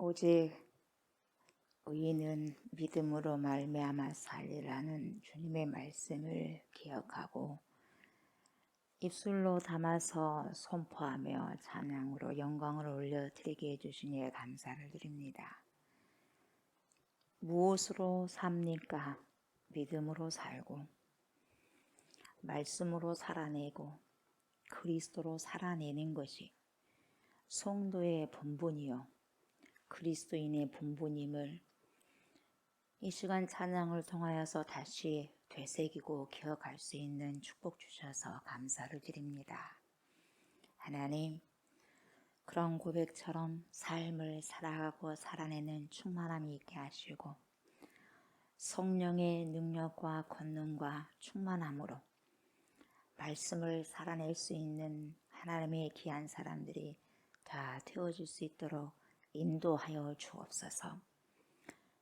오직 의인은 믿음으로 말미암아 살리라는 주님의 말씀을 기억하고 입술로 담아서 선포하며 찬양으로 영광을 올려드리게 해주시니 감사를 드립니다. 무엇으로 삽니까? 믿음으로 살고 말씀으로 살아내고 그리스도로 살아내는 것이 성도의 본분이요 그리스도인의 본분임을 이 시간 찬양을 통하여서 다시 되새기고 기억할 수 있는 축복 주셔서 감사를 드립니다. 하나님, 그런 고백처럼 삶을 살아가고 살아내는 충만함이 있게 하시고 성령의 능력과 권능과 충만함으로 말씀을 살아낼 수 있는 하나님의 귀한 사람들이 다 되어질 수 있도록 인도하여 주옵소서.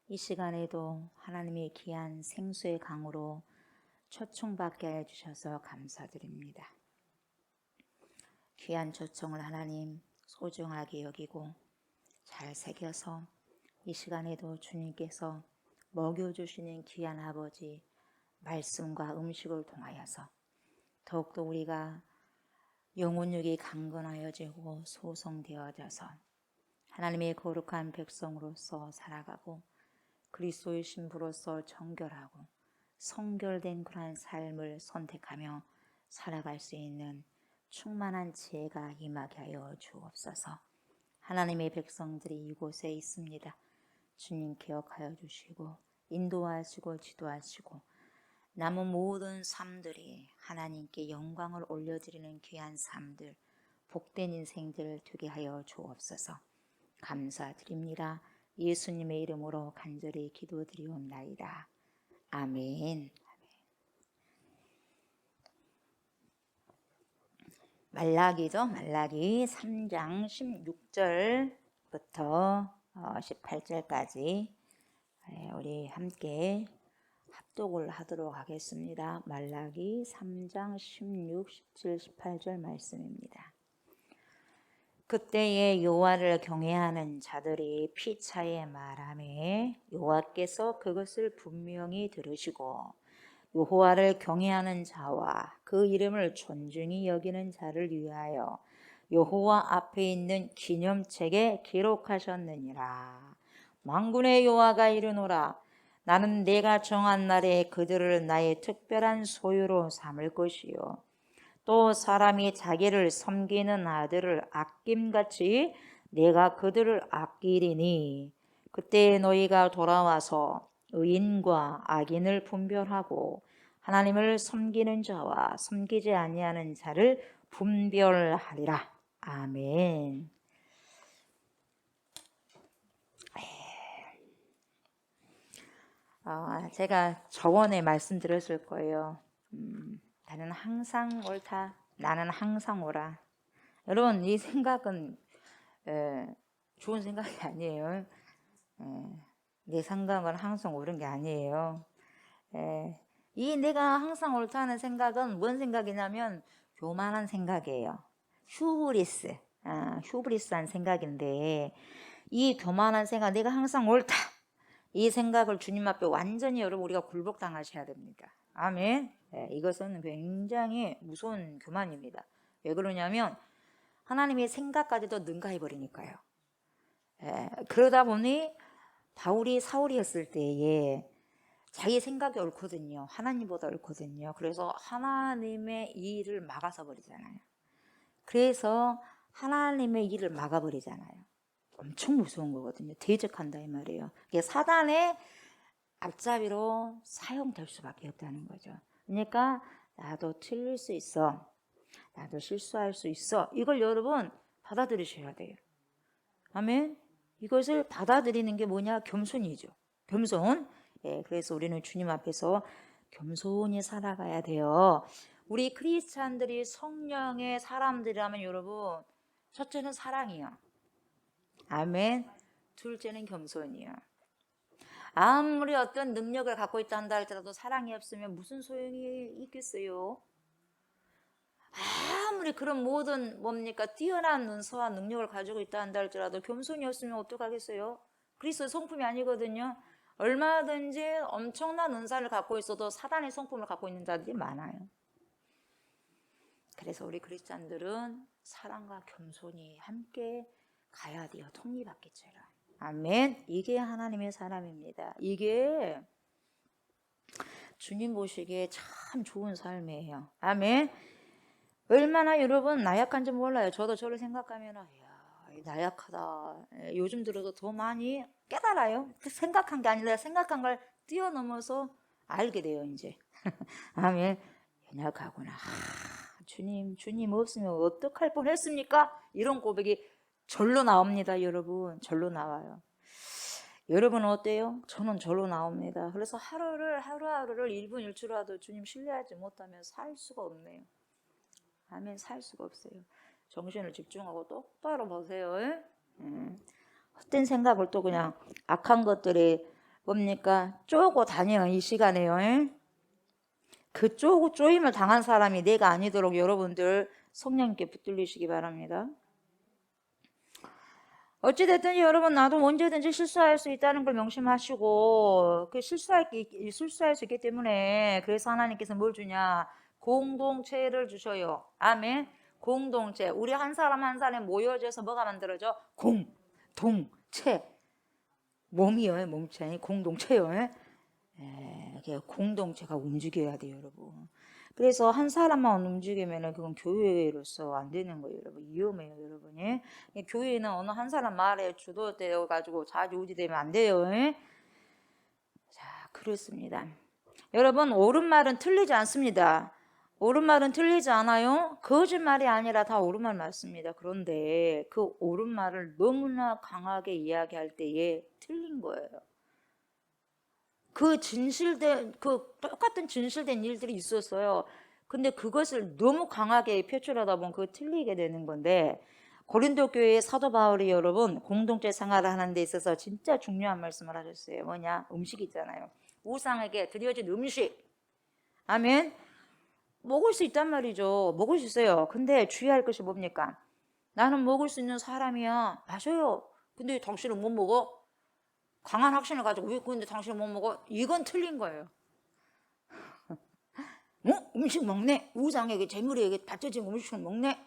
이 시간에도 하나님의 귀한 생수의 강으로 초청받게 해주셔서 감사드립니다. 귀한 초청을 하나님 소중하게 여기고 잘 새겨서 이 시간에도 주님께서 먹여주시는 귀한 아버지 말씀과 음식을 통하여서 더욱더 우리가 영혼육이 강건하여지고 소성되어져서 하나님의 거룩한 백성으로서 살아가고 그리스도의 신부로서 정결하고 성결된 그러한 삶을 선택하며 살아갈 수 있는 충만한 지혜가 임하게 하여 주옵소서. 하나님의 백성들이 이곳에 있습니다. 주님 기억하여 주시고 인도하시고 지도하시고 남은 모든 삶들이 하나님께 영광을 올려드리는 귀한 삶들, 복된 인생들 되게 하여 주옵소서. 감사드립니다. 예수님의 이름으로 간절히 기도드리옵나이다. 아멘. 말라기죠. 말라기 3장 16절부터 18절까지 우리 함께 합독을 하도록 하겠습니다. 말라기 3장 16, 17, 18절 말씀입니다. 그때에 여호와를 경외하는 자들이 피차에 말하매 여호와께서 그것을 분명히 들으시고 여호와를 경외하는 자와 그 이름을 존중히 여기는 자를 위하여 여호와 앞에 있는 기념책에 기록하셨느니라. 만군의 여호와가 이르노라. 나는 내가 정한 날에 그들을 나의 특별한 소유로 삼을 것이요 또 사람이 자기를 섬기는 아들을 아낌같이 내가 그들을 아끼리니 그때 너희가 돌아와서 의인과 악인을 분별하고 하나님을 섬기는 자와 섬기지 아니하는 자를 분별하리라. 아멘. 제가 저번에 말씀드렸을 거예요. 나는 항상 옳다. 나는 항상 옳아. 여러분 이 생각은 좋은 생각이 아니에요. 내 생각은 항상 옳은 게 아니에요. 이 내가 항상 옳다는 생각은 뭔 생각이냐면 교만한 생각이에요. 휴브리스한 생각인데 이 교만한 생각, 내가 항상 옳다. 이 생각을 주님 앞에 완전히 여러분 우리가 굴복당하셔야 됩니다. 아멘. 이것은 굉장히 무서운 교만입니다. 왜 그러냐면 하나님의 생각까지도 능가해버리니까요. 그러다 보니 바울이 사울이었을 때에 자기 생각이 옳거든요. 하나님보다 옳거든요. 그래서 하나님의 일을 막아서 버리잖아요. 그래서 하나님의 일을 막아버리잖아요. 엄청 무서운 거거든요. 대적한다 이 말이에요. 이게 사단의 앞잡이로 사용될 수밖에 없다는 거죠. 그러니까 나도 틀릴 수 있어. 나도 실수할 수 있어. 이걸 여러분 받아들이셔야 돼요. 아멘. 이것을 받아들이는 게 뭐냐? 겸손이죠. 겸손. 그래서 우리는 주님 앞에서 겸손히 살아가야 돼요. 우리 크리스찬들이 성령의 사람들이라면 여러분 첫째는 사랑이요. 아멘. 둘째는 겸손이요. 아무리 어떤 능력을 갖고 있다 한다 할지라도 사랑이 없으면 무슨 소용이 있겠어요? 아무리 그런 모든 뭡니까 뛰어난 은사와 능력을 가지고 있다 한다 할지라도 겸손이 없으면 어떡하겠어요? 그리스도의 성품이 아니거든요. 얼마든지 엄청난 은사를 갖고 있어도 사단의 성품을 갖고 있는 자들이 많아요. 그래서 우리 크리스찬들은 사랑과 겸손이 함께 가야 돼요. 톱니바퀴처럼. 아멘. 이게 하나님의 사람입니다. 이게 주님 보시기에 참 좋은 삶이에요. 아멘. 얼마나 여러분 나약한지 몰라요. 저도 저를 생각하면 나약하다. 요즘 들어도 더 많이 깨달아요. 생각한 게 아니라 생각한 걸 뛰어넘어서 알게 돼요. 이제. 아멘. 연약하구나. 주님 없으면 어떡할 뻔했습니까? 이런 고백이 절로 나옵니다. 여러분 절로 나와요. 여러분은 어때요? 저는 절로 나옵니다. 그래서 하루하루를 1분 1초라도 주님 신뢰하지 못하면 살 수가 없네요. 아멘. 살 수가 없어요. 정신을 집중하고 똑바로 보세요. 헛된 생각을 또 그냥 악한 것들이 뭡니까? 쪼고 다녀요. 이 시간에요. 그 쪼임을 당한 사람이 내가 아니도록 여러분들 성령님께 붙들리시기 바랍니다. 어찌됐든 여러분 나도 언제든지 실수할 수 있다는 걸 명심하시고 그 실수할 수 있기 때문에 그래서 하나님께서 뭘 주냐? 공동체를 주셔요. 아멘. 공동체. 우리 한 사람 한 사람이 모여져서 뭐가 만들어져? 공동체. 몸이요. 몸체 아니 공동체요. 공동체가 움직여야 돼요, 여러분. 그래서 한 사람만 움직이면 그건 교회로서 안 되는 거예요, 여러분. 위험해요, 여러분이. 교회는 어느 한 사람 말에 주도되어 가지고 좌지우지되면 안 돼요. 자, 그렇습니다. 여러분, 옳은 말은 틀리지 않습니다. 옳은 말은 틀리지 않아요. 거짓말이 아니라 다 옳은 말 맞습니다. 그런데 그 옳은 말을 너무나 강하게 이야기할 때에 틀린 거예요. 그 똑같은 진실된 일들이 있었어요. 근데 그것을 너무 강하게 표출하다 보면 그거 틀리게 되는 건데, 고린도 교회의 사도 바울이 여러분 공동체 생활을 하는 데 있어서 진짜 중요한 말씀을 하셨어요. 뭐냐? 음식 있잖아요. 우상에게 드려진 음식. 아멘. 먹을 수 있단 말이죠. 먹을 수 있어요. 근데 주의할 것이 뭡니까? 나는 먹을 수 있는 사람이야. 맞아요. 근데 당신은 못 먹어? 강한 확신을 가지고 왜 근데 당신은 못 먹어? 이건 틀린 거예요. 음식 먹네? 우상에게 재물에게 바쳐진 음식을 먹네?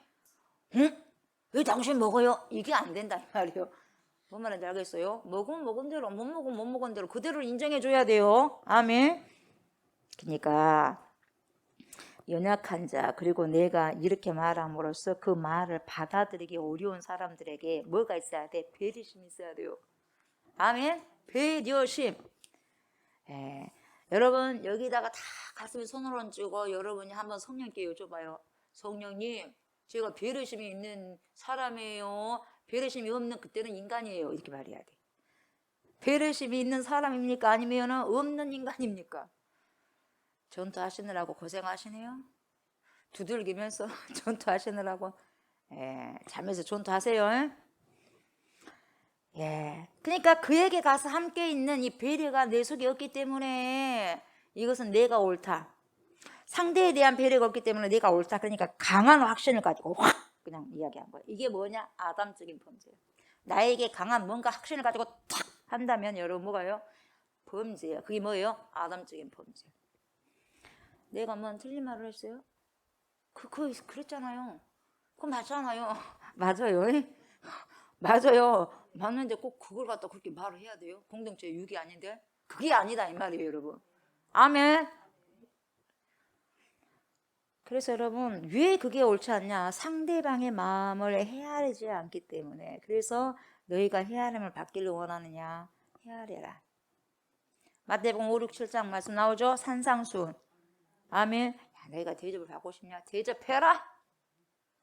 응? 왜 당신 먹어요? 이게 안 된단 말이에요. 뭔 말인지 알겠어요? 먹으면 먹은 대로, 못 먹으면 못 먹은 대로 그대로 인정해 줘야 돼요. 아멘. 그러니까 연약한 자 그리고 내가 이렇게 말함으로써 그 말을 받아들이기 어려운 사람들에게 뭐가 있어야 돼? 배려심이 있어야 돼요. 아멘. 배려심. 여러분 여기다가 다 가슴에 손을 얹고 여러분이 한번 성령께 여쭤봐요. 성령님, 제가 배려심이 있는 사람이에요. 배려심이 없는 그때는 인간이에요. 이렇게 말해야 돼. 배려심이 있는 사람입니까? 아니면 없는 인간입니까? 전투하시느라고 고생하시네요. 두들기면서 전투하시느라고 잠에서 전투하세요. 그러니까 그에게 가서 함께 있는 이 배려가 내 속에 없기 때문에 이것은 내가 옳다. 상대에 대한 배려가 없기 때문에 내가 옳다. 그러니까 강한 확신을 가지고 확 그냥 이야기한 거예요. 이게 뭐냐? 아담적인 범죄예요. 나에게 강한 뭔가 확신을 가지고 탁 한다면 여러분 뭐가요? 범죄예요. 그게 뭐예요? 아담적인 범죄. 내가 뭐 틀린 말을 했어요? 그랬잖아요. 그거 맞잖아요. 맞아요. 맞아요. 맞는데 꼭 그걸 갖다 그렇게 말을 해야 돼요? 공동체 유기 아닌데? 그게 아니다 이 말이에요, 여러분. 아멘. 그래서 여러분 왜 그게 옳지 않냐? 상대방의 마음을 헤아리지 않기 때문에. 그래서 너희가 헤아림을 받기를 원하느냐? 헤아려라. 마태복음 5, 6, 7장 말씀 나오죠? 산상수훈. 아멘. 야, 너희가 대접을 받고 싶냐? 대접해라.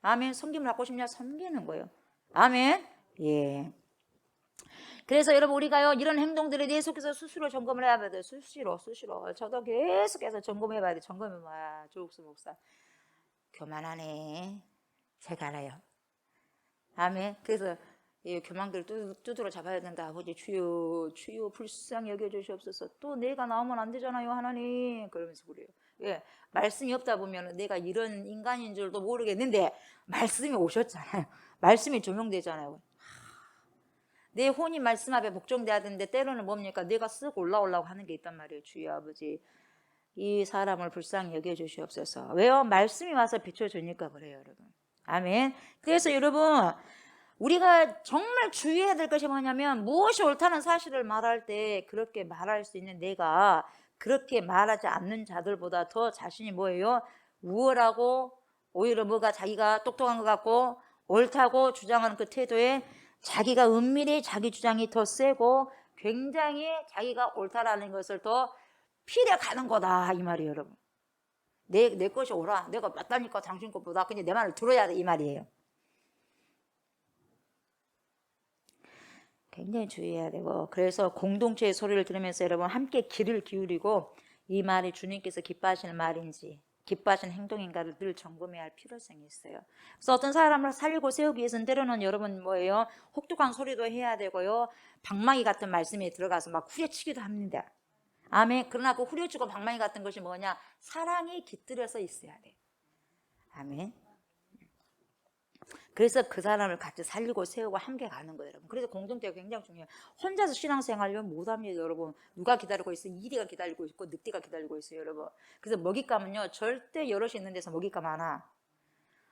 아멘. 섬김을 받고 싶냐? 섬기는 거예요. 아멘. 예. 그래서 여러분 우리가요 이런 행동들에 대해 속에서 스스로 점검을 해야 돼요. 수시로. 저도 계속해서 점검해봐야 돼. 점검해봐야 조옥수 목사. 교만하네. 제가 알아요. 아멘. 그래서 이 교만들 두드러 잡아야 된다. 아버지 주여 불쌍히 여겨주시옵소서. 또 내가 나오면 안 되잖아요 하나님. 그러면서 그래요. 예, 말씀이 없다 보면 내가 이런 인간인 줄도 모르겠는데 말씀이 오셨잖아요. 말씀이 조명되잖아요. 내 혼이 말씀 앞에 복종돼야 되는데 때로는 뭡니까? 내가 쓱 올라오려고 하는 게 있단 말이에요. 주여 아버지, 이 사람을 불쌍히 여겨주시옵소서. 왜요? 말씀이 와서 비춰주니까 그래요, 여러분. 아멘. 그래서 여러분, 우리가 정말 주의해야 될 것이 뭐냐면, 무엇이 옳다는 사실을 말할 때 그렇게 말할 수 있는 내가 그렇게 말하지 않는 자들보다 더 자신이 뭐예요? 우월하고, 오히려 뭐가 자기가 똑똑한 것 같고 옳다고 주장하는 그 태도에 자기가 은밀히 자기 주장이 더 세고 굉장히 자기가 옳다라는 것을 더 필요가는 거다 이 말이에요, 여러분. 내 것이 옳아, 내가 맞다니까 당신 것보다 그냥 내 말을 들어야 돼 이 말이에요. 굉장히 주의해야 되고, 그래서 공동체의 소리를 들으면서 여러분 함께 귀를 기울이고 이 말이 주님께서 기뻐하시는 말인지 기뻐하시는 행동인가를 늘 점검해야 할 필요성이 있어요. 그래서 어떤 사람을 살리고 세우기 위해서는 때로는 여러분 뭐예요? 혹독한 소리도 해야 되고요, 방망이 같은 말씀이 들어가서 막 후려치기도 합니다. 아멘. 그러나 그 후려치고 방망이 같은 것이 뭐냐? 사랑이 깃들여서 있어야 돼. 아멘. 그래서 그 사람을 같이 살리고 세우고 함께 가는 거예요, 여러분. 그래서 공동체가 굉장히 중요해요. 혼자서 신앙생활은 못합니다, 여러분. 누가 기다리고 있어요? 이리가 기다리고 있고 늑대가 기다리고 있어요, 여러분. 그래서 먹잇감은요, 절대 여럿이 있는 데서 먹잇감 하나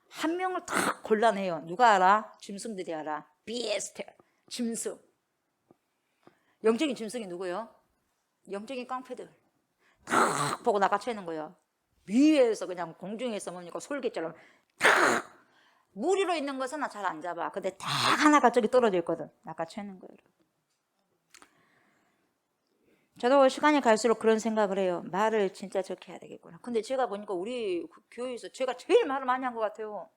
한 명을 딱 골라내요. 누가 알아? 짐승들이 알아. 비에스트, 짐승. 영적인 짐승이 누구예요? 영적인 깡패들. 탁 보고 낚아채는 거예요. 위에서 그냥 공중에서 뭡니까? 솔개처럼 탁. 무리로 있는 것은 잘 안 잡아. 근데 딱 하나가 저기 떨어져 있거든. 낚아채는 거예요. 저도 시간이 갈수록 그런 생각을 해요. 말을 진짜 적게 해야 되겠구나. 근데 제가 보니까 우리 교회에서 제가 제일 말을 많이 한 것 같아요.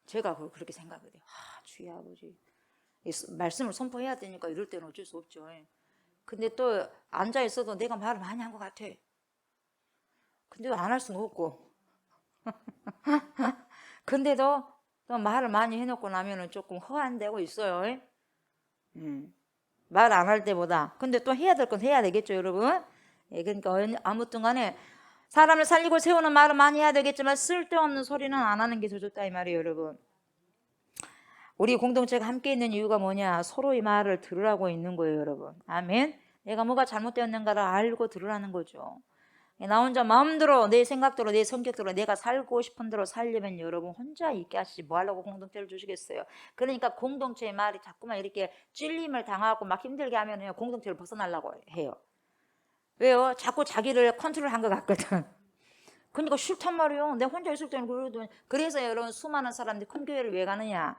제가 그렇게 생각을 해요. 주여 아버지, 말씀을 선포해야 되니까 이럴 때는 어쩔 수 없죠. 근데 또 앉아있어도 내가 말을 많이 한 것 같아. 근데 안 할 수는 없고. 근데도 또 말을 많이 해놓고 나면은 조금 허한되고 있어요. 말 안 할 때보다. 근데 또 해야 될 건 해야 되겠죠, 여러분. 그러니까 아무튼 간에 사람을 살리고 세우는 말은 많이 해야 되겠지만 쓸데없는 소리는 안 하는 게 더 좋다 이 말이에요, 여러분. 우리 공동체가 함께 있는 이유가 뭐냐? 서로의 말을 들으라고 있는 거예요, 여러분. 아멘. 내가 뭐가 잘못되었는가를 알고 들으라는 거죠. 나 혼자 마음대로 내 생각대로 내 성격대로 내가 살고 싶은 대로 살려면 여러분 혼자 있게 하시지 뭐 하려고 공동체를 주시겠어요. 그러니까 공동체의 말이 자꾸만 이렇게 찔림을 당하고 막 힘들게 하면 공동체를 벗어나려고 해요. 왜요? 자꾸 자기를 컨트롤한 것 같거든. 그러니까 싫단 말이에요. 내가 혼자 있을 때는 그러거든. 그래서 여러분 수많은 사람들이 큰 교회를 왜 가느냐?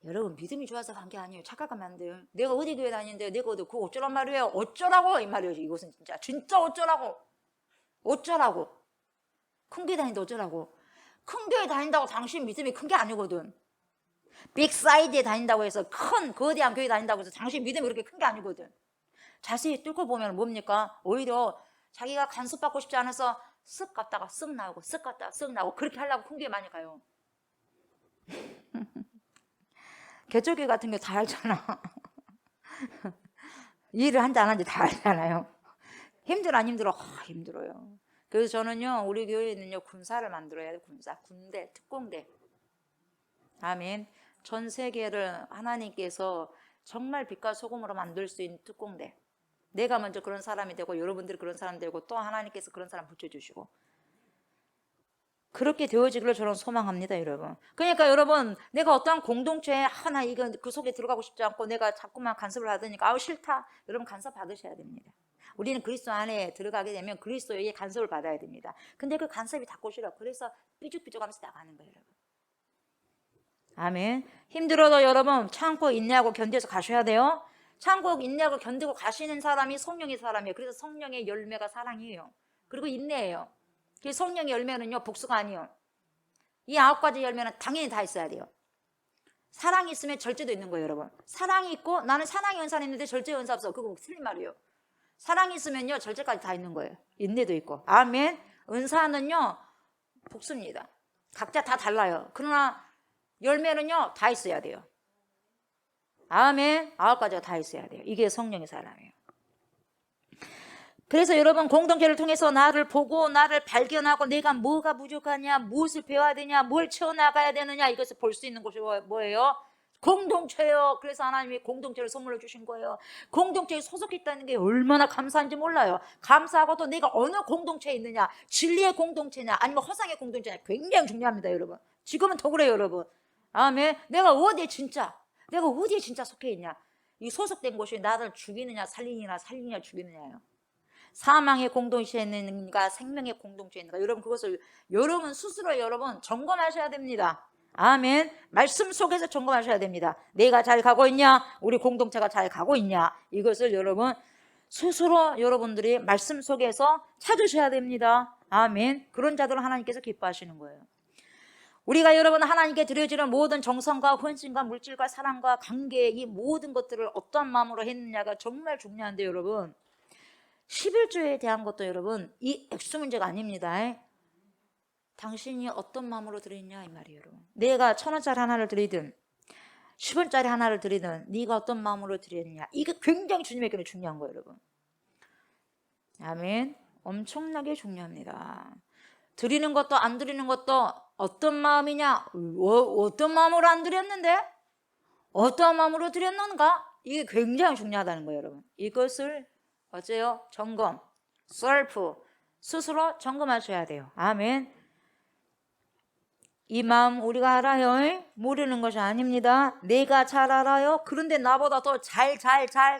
여러분 믿음이 좋아서 간 게 아니에요. 착각하면 안 돼요. 내가 어디 교회 다니는데 내가 어디 그거 어쩌란 말이에요. 어쩌라고 이 말이에요. 이것은 진짜 어쩌라고. 어쩌라고. 큰 교회 다니는데 어쩌라고. 큰 교회 다닌다고 당신 믿음이 큰 게 아니거든. 빅사이드에 다닌다고 해서 큰 거대한 교회 다닌다고 해서 당신 믿음이 그렇게 큰 게 아니거든. 자세히 뚫고 보면 뭡니까? 오히려 자기가 간섭받고 싶지 않아서 쓱 갔다가 쓱 나오고 쓱 갔다가 쓱 나오고 그렇게 하려고 큰 교회 많이 가요. 개척교회 같은 게 다 알잖아. 일을 한지 안 한지 다 알잖아요. 힘들어 안 힘들어? 힘들어요. 그래서 저는요, 우리 교회는요, 군사를 만들어야 돼요. 군대, 특공대. 아멘. 전 세계를 하나님께서 정말 빛과 소금으로 만들 수 있는 특공대. 내가 먼저 그런 사람이 되고 여러분들이 그런 사람 되고 또 하나님께서 그런 사람 붙여주시고 그렇게 되어지기를 저는 소망합니다, 여러분. 그러니까 여러분, 내가 어떠한 공동체에 하나 이거 그 속에 들어가고 싶지 않고 내가 자꾸만 간섭을 하더니까 아우 싫다. 여러분 간섭 받으셔야 됩니다. 우리는 그리스도 안에 들어가게 되면 그리스도에게 간섭을 받아야 됩니다. 근데 그 간섭이 닫고 싫어. 그래서 삐죽삐죽하면서 나가는 거예요, 여러분. 아멘. 힘들어도 여러분 참고 인내하고 견뎌서 가셔야 돼요. 참고 인내하고 견디고 가시는 사람이 성령의 사람이에요. 그래서 성령의 열매가 사랑이에요. 그리고 인내예요. 성령의 열매는요, 복수가 아니에요. 이 9가지 열매는 당연히 다 있어야 돼요. 사랑이 있으면 절제도 있는 거예요, 여러분. 사랑이 있고 나는 사랑의 은사는 있는데 절제의 은사 없어. 그거 틀린 말이에요. 사랑이 있으면요, 절제까지 다 있는 거예요. 인내도 있고. 아멘. 은사는요, 복수입니다. 각자 다 달라요. 그러나 열매는요, 다 있어야 돼요. 아멘. 9가지가 다 있어야 돼요. 이게 성령의 사람이에요. 그래서 여러분 공동체를 통해서 나를 보고 나를 발견하고 내가 뭐가 부족하냐, 무엇을 배워야 되냐, 뭘 채워나가야 되느냐, 이것을 볼 수 있는 곳이 뭐예요? 공동체요. 그래서 하나님이 공동체를 선물로 주신 거예요. 공동체에 소속했다는 게 얼마나 감사한지 몰라요. 감사하고도 내가 어느 공동체에 있느냐, 진리의 공동체냐 아니면 허상의 공동체냐 굉장히 중요합니다. 여러분 지금은 더 그래요. 여러분 아멘. 내가 어디에 진짜 속해 있냐, 이 소속된 곳이 나를 죽이느냐 살리느냐 죽이느냐요. 사망의 공동체에 있는가 생명의 공동체에 있는가, 여러분 그것을 여러분 스스로 여러분 점검하셔야 됩니다. 아멘. 말씀 속에서 점검하셔야 됩니다. 내가 잘 가고 있냐, 우리 공동체가 잘 가고 있냐, 이것을 여러분 스스로 여러분들이 말씀 속에서 찾으셔야 됩니다. 아멘. 그런 자들을 하나님께서 기뻐하시는 거예요. 우리가 여러분 하나님께 드려지는 모든 정성과 헌신과 물질과 사랑과 관계, 이 모든 것들을 어떤 마음으로 했느냐가 정말 중요한데, 여러분 11조에 대한 것도 여러분 이 액수 문제가 아닙니다. 당신이 어떤 마음으로 드렸냐 이 말이에요. 여러분 내가 1,000원짜리 하나를 드리든 10원짜리 하나를 드리든 네가 어떤 마음으로 드렸냐, 이게 굉장히 주님에게는 중요한 거예요. 여러분 아멘. 엄청나게 중요합니다. 드리는 것도 안 드리는 것도 어떤 마음이냐, 어떤 마음으로 안 드렸는데 어떤 마음으로 드렸는가, 이게 굉장히 중요하다는 거예요. 여러분 이것을 어째요? 점검, 셀프, 스스로 점검하셔야 돼요. 아멘. 이 마음 우리가 알아요. 모르는 것이 아닙니다. 내가 잘 알아요. 그런데 나보다 더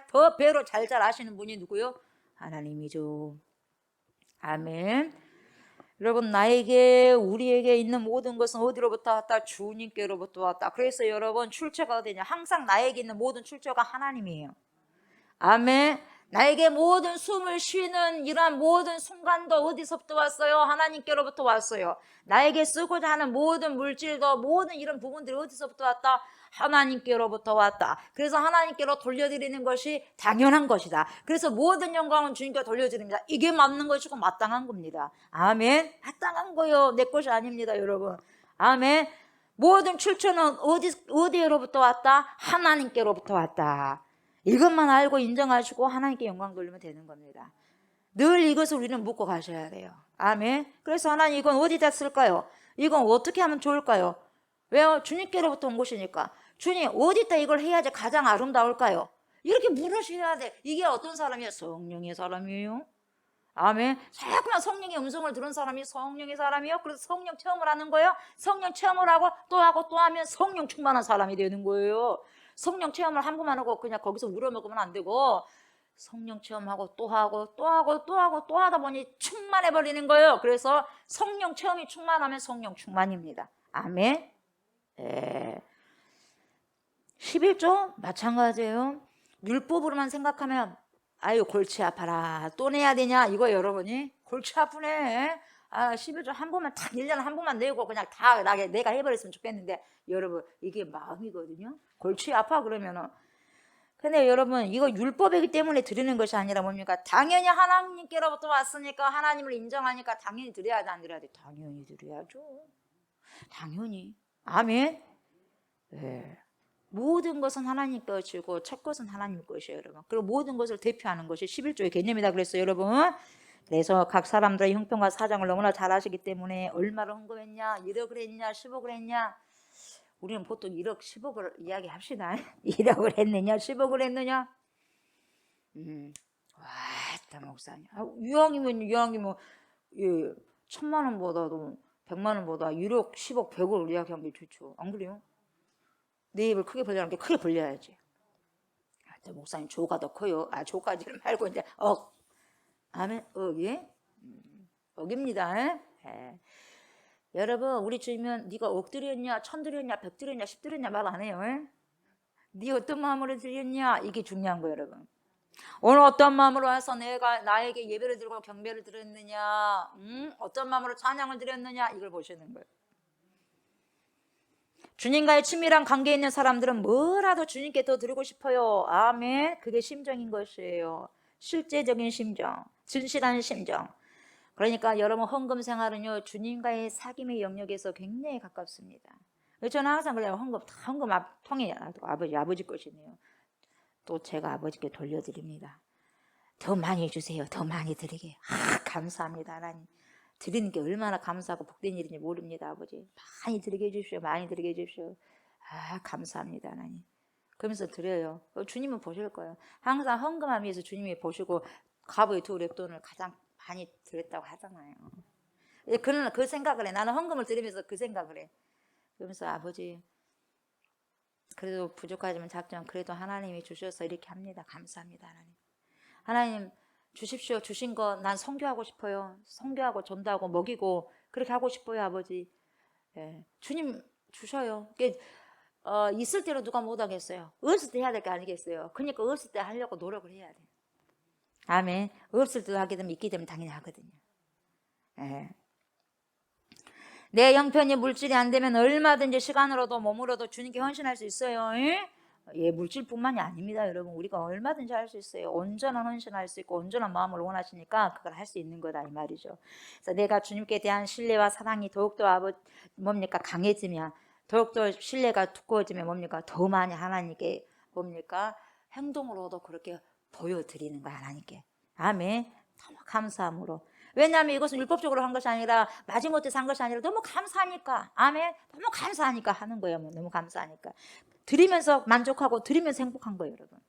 더 배로 잘 아시는 분이 누구요? 하나님이죠. 아멘. 여러분 나에게 우리에게 있는 모든 것은 어디로부터 왔다? 주님께로부터 왔다. 그래서 여러분 출처가 어디냐? 항상 나에게 있는 모든 출처가 하나님이에요. 아멘. 나에게 모든 숨을 쉬는 이러한 모든 순간도 어디서부터 왔어요? 하나님께로부터 왔어요. 나에게 쓰고자 하는 모든 물질도 모든 이런 부분들이 어디서부터 왔다? 하나님께로부터 왔다. 그래서 하나님께로 돌려드리는 것이 당연한 것이다. 그래서 모든 영광은 주님께 돌려드립니다. 이게 맞는 것이고 마땅한 겁니다. 아멘. 마땅한 거요. 내 것이 아닙니다, 여러분. 아멘. 모든 출처는 어디로부터 왔다? 하나님께로부터 왔다. 이것만 알고 인정하시고 하나님께 영광 돌리면 되는 겁니다. 늘 이것을 우리는 묻고 가셔야 돼요. 아멘. 그래서 하나님 이건 어디다 쓸까요? 이건 어떻게 하면 좋을까요? 왜요? 주님께로부터 온 것이니까. 주님 어디다 이걸 해야지 가장 아름다울까요? 이렇게 물으셔야 돼. 이게 어떤 사람이에요? 성령의 사람이에요. 아멘. 자꾸만 성령의 음성을 들은 사람이 성령의 사람이요. 그래서 성령 체험을 하는 거예요. 성령 체험을 하고 또 하면 성령 충만한 사람이 되는 거예요. 성령 체험을 한 번만 하고 그냥 거기서 우려먹으면 안 되고, 성령 체험하고 또 하다 보니 충만해 버리는 거예요. 그래서 성령 체험이 충만하면 성령 충만입니다. 아멘. 11조 마찬가지예요. 율법으로만 생각하면 아유 골치 아파라, 또 내야 되냐 이거. 여러분이 골치 아프네. 11조 한 번만 딱 1년에 한 번만 내고 그냥 다 내가 해버렸으면 좋겠는데, 여러분 이게 마음이거든요. 골치 아파 그러면은. 근데 여러분 이거 율법이기 때문에 드리는 것이 아니라 뭡니까? 당연히 하나님께로부터 왔으니까 하나님을 인정하니까 당연히 드려야 돼, 안 드려야 돼? 당연히 드려야죠. 당연히. 아멘. 네. 모든 것은 하나님 것이고 첫 것은 하나님 것이에요, 여러분. 그리고 모든 것을 대표하는 것이 11조의 개념이다 그랬어요, 여러분. 그래서 각 사람들의 형편과 사정을 너무나 잘 아시기 때문에 얼마를 헌금했냐, 1억을 했냐, 10억을 했냐. 우리는 보통 1억, 10억을 이야기합시다. 1억을 했느냐, 10억을 했느냐. 와, 목사님. 유황이면 1,000만 원보다도 100만 원보다 1억, 10억, 100을 이야기하는 게 좋죠. 안 그래요? 내 입을 크게 벌려는 게 크게 벌려야지. 목사님 조가 더 커요. 조까지는 말고 이제 억. 아멘. 억이? 억입니다. 여러분 우리 주님은 네가 억 드렸냐, 1,000 드렸냐, 100 드렸냐, 10 드렸냐 말 안 해요. 네 어떤 마음으로 드렸냐, 이게 중요한 거예요, 여러분. 오늘 어떤 마음으로 와서 내가 나에게 예배를 드리고 경배를 드렸느냐, 어떤 마음으로 찬양을 드렸느냐, 이걸 보시는 거예요. 주님과의 친밀한 관계에 있는 사람들은 뭐라도 주님께 더 드리고 싶어요. 아멘. 그게 심정인 것이에요. 실제적인 심정, 진실한 심정. 그러니까 여러분 헌금 생활은요 주님과의 사귐의 영역에서 굉장히 가깝습니다. 저는 항상 그래요. 헌금 통이 아버지 것이네요. 또 제가 아버지께 돌려드립니다. 더 많이 주세요. 더 많이 드리게. 아, 감사합니다, 하나님. 드리는 게 얼마나 감사하고 복된 일인지 모릅니다, 아버지. 많이 드리게 해주십시오. 많이 드리게 해주십시오. 아, 감사합니다, 하나님. 그러면서 드려요. 주님은 보실 거예요. 항상 헌금함 위해서 주님이 보시고 갑의 두 랩돈을 가장 많이 드렸다고 하잖아요. 그러나 그 생각을 해. 나는 헌금을 드리면서 그 생각을 해. 그러면서 아버지, 그래도 부족하지만 작지만 그래도 하나님이 주셔서 이렇게 합니다. 감사합니다, 하나님. 하나님 주십시오. 주신 거 난 선교하고 싶어요. 선교하고 전도하고 먹이고 그렇게 하고 싶어요, 아버지. 예, 주님 주셔요. 있을 때로 누가 못하겠어요. 없을 때 해야 될 게 아니겠어요. 그러니까 없을 때 하려고 노력을 해야 돼요. 아멘. 없을 때 하게 되면 있게 되면 당연히 하거든요. 예. 내 형편이 물질이 안 되면 얼마든지 시간으로도 몸으로도 주님께 헌신할 수 있어요. 예, 물질뿐만이 아닙니다, 여러분. 우리가 얼마든지 할 수 있어요. 온전한 헌신할 수 있고 온전한 마음을 원하시니까 그걸 할 수 있는 거다 이 말이죠. 그래서 내가 주님께 대한 신뢰와 사랑이 더욱더 뭡니까 강해지면, 더욱더 신뢰가 두꺼워지면 뭡니까 더 많이 하나님께 뭡니까 행동으로도 그렇게 보여드리는 거야, 하나님께. 아멘. 너무 감사함으로. 왜냐하면 이것은 율법적으로 한 것이 아니라 마지못해 산 것이 아니라 너무 감사하니까. 아멘. 너무 감사하니까 하는 거예요. 너무 감사하니까. 드리면서 만족하고 드리면서 행복한 거예요, 여러분.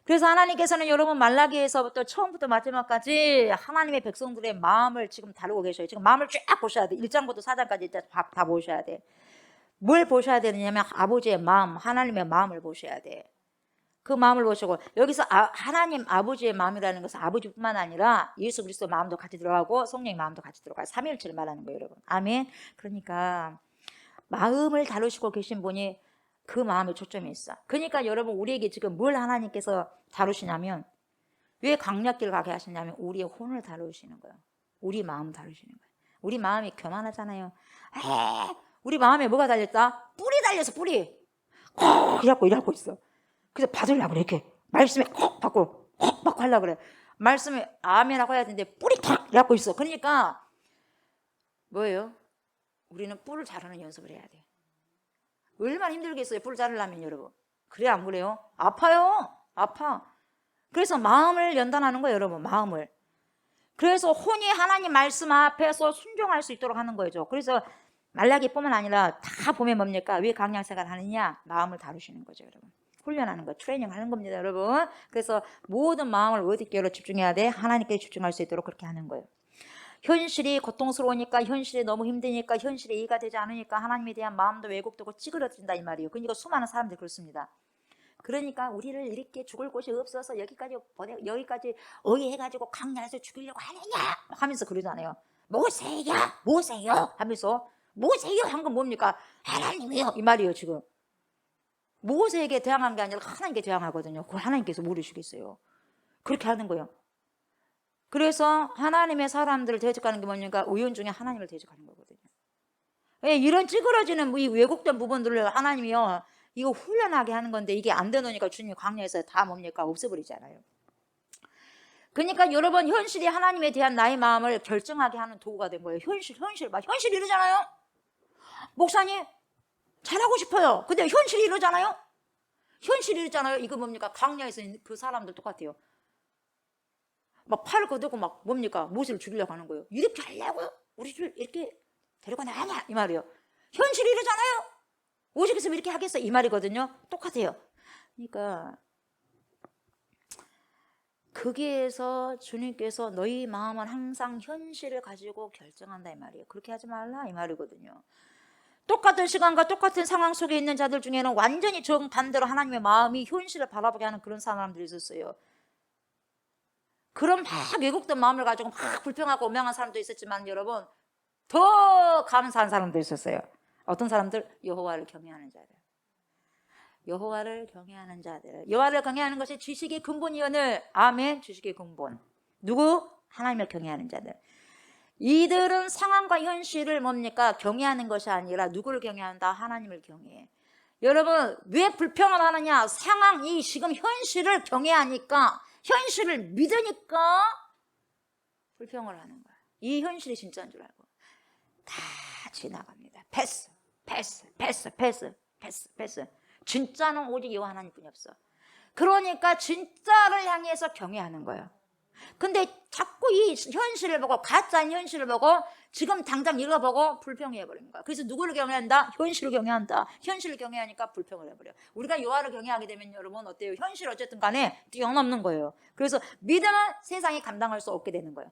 그래서 하나님께서는 여러분 말라기에서부터 처음부터 마지막까지 하나님의 백성들의 마음을 지금 다루고 계셔요. 지금 마음을 쫙 보셔야 돼. 1장부터 4장까지 다 보셔야 돼. 뭘 보셔야 되느냐면 아버지의 마음, 하나님의 마음을 보셔야 돼. 그 마음을 보시고, 여기서 하나님 아버지의 마음이라는 것은 아버지뿐만 아니라 예수 그리스도 마음도 같이 들어가고 성령의 마음도 같이 들어가요. 삼위일체를 말하는 거예요, 여러분. 아멘. 그러니까 마음을 다루시고 계신 분이 그 마음에 초점이 있어. 그러니까 여러분 우리에게 지금 뭘 하나님께서 다루시냐면, 왜 강약길을 가게 하시냐면 우리의 혼을 다루시는 거예요. 우리 마음 다루시는 거예요. 우리 마음이 교만하잖아요. 우리 마음에 뭐가 달렸다? 뿔이 달려서 뿔이 이러고 있어. 그래서 받으려고 이렇게 말씀에 받고 하려고 그래. 말씀에 아멘하고 해야 되는데 뿔이 탁 이러고 있어. 그러니까 뭐예요? 우리는 뿔을 자르는 연습을 해야 돼. 얼마나 힘들겠어요, 뿔 자르려면, 여러분. 그래, 안 그래요? 아파요. 아파. 그래서 마음을 연단하는 거예요, 여러분. 마음을. 그래서 혼이 하나님 말씀 앞에서 순종할 수 있도록 하는 거죠. 그래서 말라기뿐만 아니라 다 보면 뭡니까? 왜 강약생활 하느냐? 마음을 다루시는 거죠, 여러분. 훈련하는 거, 트레이닝 하는 겁니다, 여러분. 그래서 모든 마음을 어디께로 집중해야 돼? 하나님께 집중할 수 있도록 그렇게 하는 거예요. 현실이 고통스러우니까, 현실이 너무 힘드니까, 현실에 이해가 되지 않으니까 하나님에 대한 마음도 왜곡되고 찌그러진다 이 말이에요. 그러니까 수많은 사람들이 그렇습니다. 그러니까 우리를 이렇게 죽을 곳이 없어서 여기까지 어이해가지고 강야해서 죽이려고 하느냐 하면서 그러잖아요. 모세요 하면서, 모세요 한 건 뭡니까? 하나님이요 이 말이에요. 지금 모세에게 대항한 게 아니라 하나님께 대항하거든요. 그걸 하나님께서 모르시겠어요. 그렇게 하는 거예요. 그래서 하나님의 사람들을 대적하는 게 뭡니까? 의원 중에 하나님을 대적하는 거거든요. 이런 찌그러지는 이 왜곡된 부분들을 하나님이요 이거 훈련하게 하는 건데, 이게 안 되노니까 주님이 광야에서 다 뭡니까? 없애버리잖아요. 그러니까 여러분, 현실이 하나님에 대한 나의 마음을 결정하게 하는 도구가 된 거예요. 현실 이러잖아요. 목사님 잘하고 싶어요. 근데 현실이 이러잖아요. 이거 뭡니까? 광야에서 있는 그 사람들 똑같아요. 막 팔을 걷고 막 뭡니까? 모세를 죽이려고 하는 거예요. 이렇게 하려고요? 우리를 이렇게 데리고 나가냐? 이 말이에요. 현실이 이러잖아요. 오직 있으면 이렇게 하겠어? 이 말이거든요. 똑같아요. 그러니까 거기에서 주님께서 너희 마음은 항상 현실을 가지고 결정한다 이 말이에요. 그렇게 하지 말라 이 말이거든요. 똑같은 시간과 똑같은 상황 속에 있는 자들 중에는 완전히 정반대로 하나님의 마음이 현실을 바라보게 하는 그런 사람들이 있었어요. 그런 막 왜곡된 마음을 가지고 막 불평하고 오명한 사람도 있었지만, 여러분 더 감사한 사람도 있었어요. 어떤 사람들? 여호와를 경외하는 자들. 여호와를 경외하는 것이 지식의 근본이오늘. 아멘. 지식의 근본. 누구? 하나님을 경외하는 자들. 이들은 상황과 현실을 뭡니까? 경외하는 것이 아니라 누구를 경외한다? 하나님을 경외해. 여러분 왜 불평을 하느냐? 상황이 지금 현실을 경외하니까, 현실을 믿으니까 불평을 하는 거야. 이 현실이 진짜인 줄 알고 다 지나갑니다. 패스. 진짜는 오직 여호와 하나님뿐이 없어. 그러니까 진짜를 향해서 경외하는 거예요. 근데 자꾸 이 현실을 보고, 가짜인 현실을 보고, 지금 당장 이거 보고 불평해버린 거야. 그래서 누구를 경외한다? 현실을 경외한다. 현실을 경외하니까 불평을 해버려. 우리가 여호와를 경외하게 되면 여러분 어때요? 현실 어쨌든 간에 뛰어넘는 거예요. 그래서 믿음은 세상이 감당할 수 없게 되는 거예요.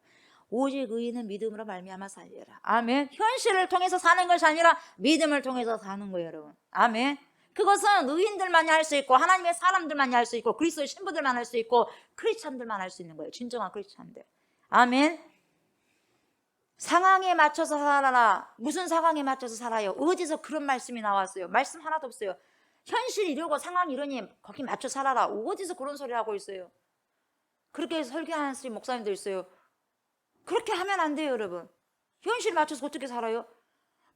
오직 의인은 믿음으로 말미암아 살리라. 아멘. 현실을 통해서 사는 것이 아니라 믿음을 통해서 사는 거예요, 여러분. 아멘. 그것은 의인들만이 할 수 있고, 하나님의 사람들만이 할 수 있고, 그리스도의 신부들만 할 수 있고, 크리스찬들만 할 수 있는 거예요. 진정한 크리스찬들. 아멘. 상황에 맞춰서 살아라. 무슨 상황에 맞춰서 살아요? 어디서 그런 말씀이 나왔어요? 말씀 하나도 없어요. 현실이 이러고 상황이 이러니 거기 맞춰 살아라. 어디서 그런 소리 하고 있어요? 그렇게 설교하는 목사님들 있어요. 그렇게 하면 안 돼요, 여러분. 현실에 맞춰서 어떻게 살아요?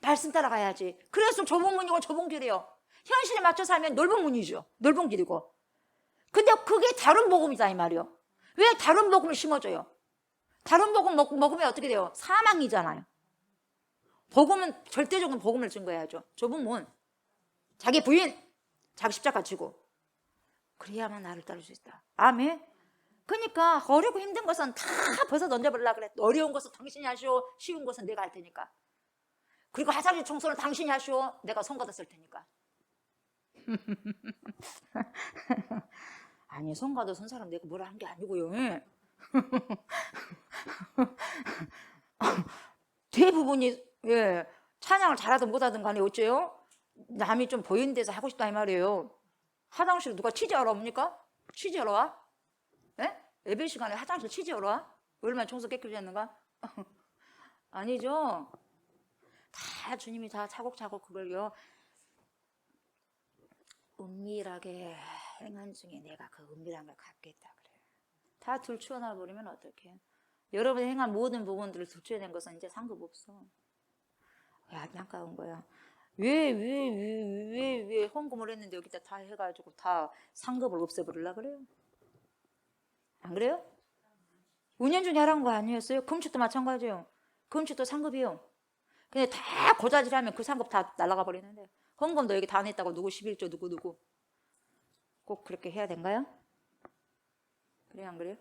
말씀 따라가야지. 그래서 좁은 문이고 좁은 길이에요. 현실에 맞춰 살면 넓은 문이죠. 넓은 길이고. 근데 그게 다른 복음이다 이 말이요. 왜 다른 복음을 심어줘요? 다른 복음 먹으면 어떻게 돼요? 사망이잖아요. 복음은 절대적인 복음을 증거해야죠. 좁은 문, 자기 부인, 자기 십자가 지고, 그래야만 나를 따를 수 있다. 아멘. 그러니까 어렵고 힘든 것은 다 벗어 던져버리려고 그래. 어려운 것은 당신이 하시오, 쉬운 것은 내가 할 테니까. 그리고 화장실 청소는 당신이 하시오, 내가 손 걷었을 테니까. 아니, 손 가도 손 사람 내가 뭐라 한 게 아니고요. 대부분이 찬양을 잘하든 못하든 간에 어째요? 남이 좀 보이는 데서 하고 싶다 이 말이에요. 화장실에 누가 취재하러 옵니까? 취재하러 와? 예배 시간에 화장실 취재하러 와? 얼마나 청소 깨끗이 했는가? 아니죠. 다 주님이 다 차곡차곡 그걸요 은밀하게 행한 중에 내가 그 은밀한 걸 갚겠다 그래요. 다 들추어놔 버리면 어떡해? 여러분이 행한 모든 부분들을 들추어낸 것은 이제 상급 없어. 안타까운 거야. 왜 헌금을 했는데 여기다 다 해가지고 다 상급을 없애버리려 그래요? 안 그래요? 은연중에 하라는 거 아니었어요? 금축도 마찬가지예요. 금축도 상급이요. 근데 다 고자질하면 그 상급 다 날아가 버리는데, 헌금도 여기 다 냈다고 누구 11조 누구 꼭 그렇게 해야 된가요? 그래요, 안 그래요?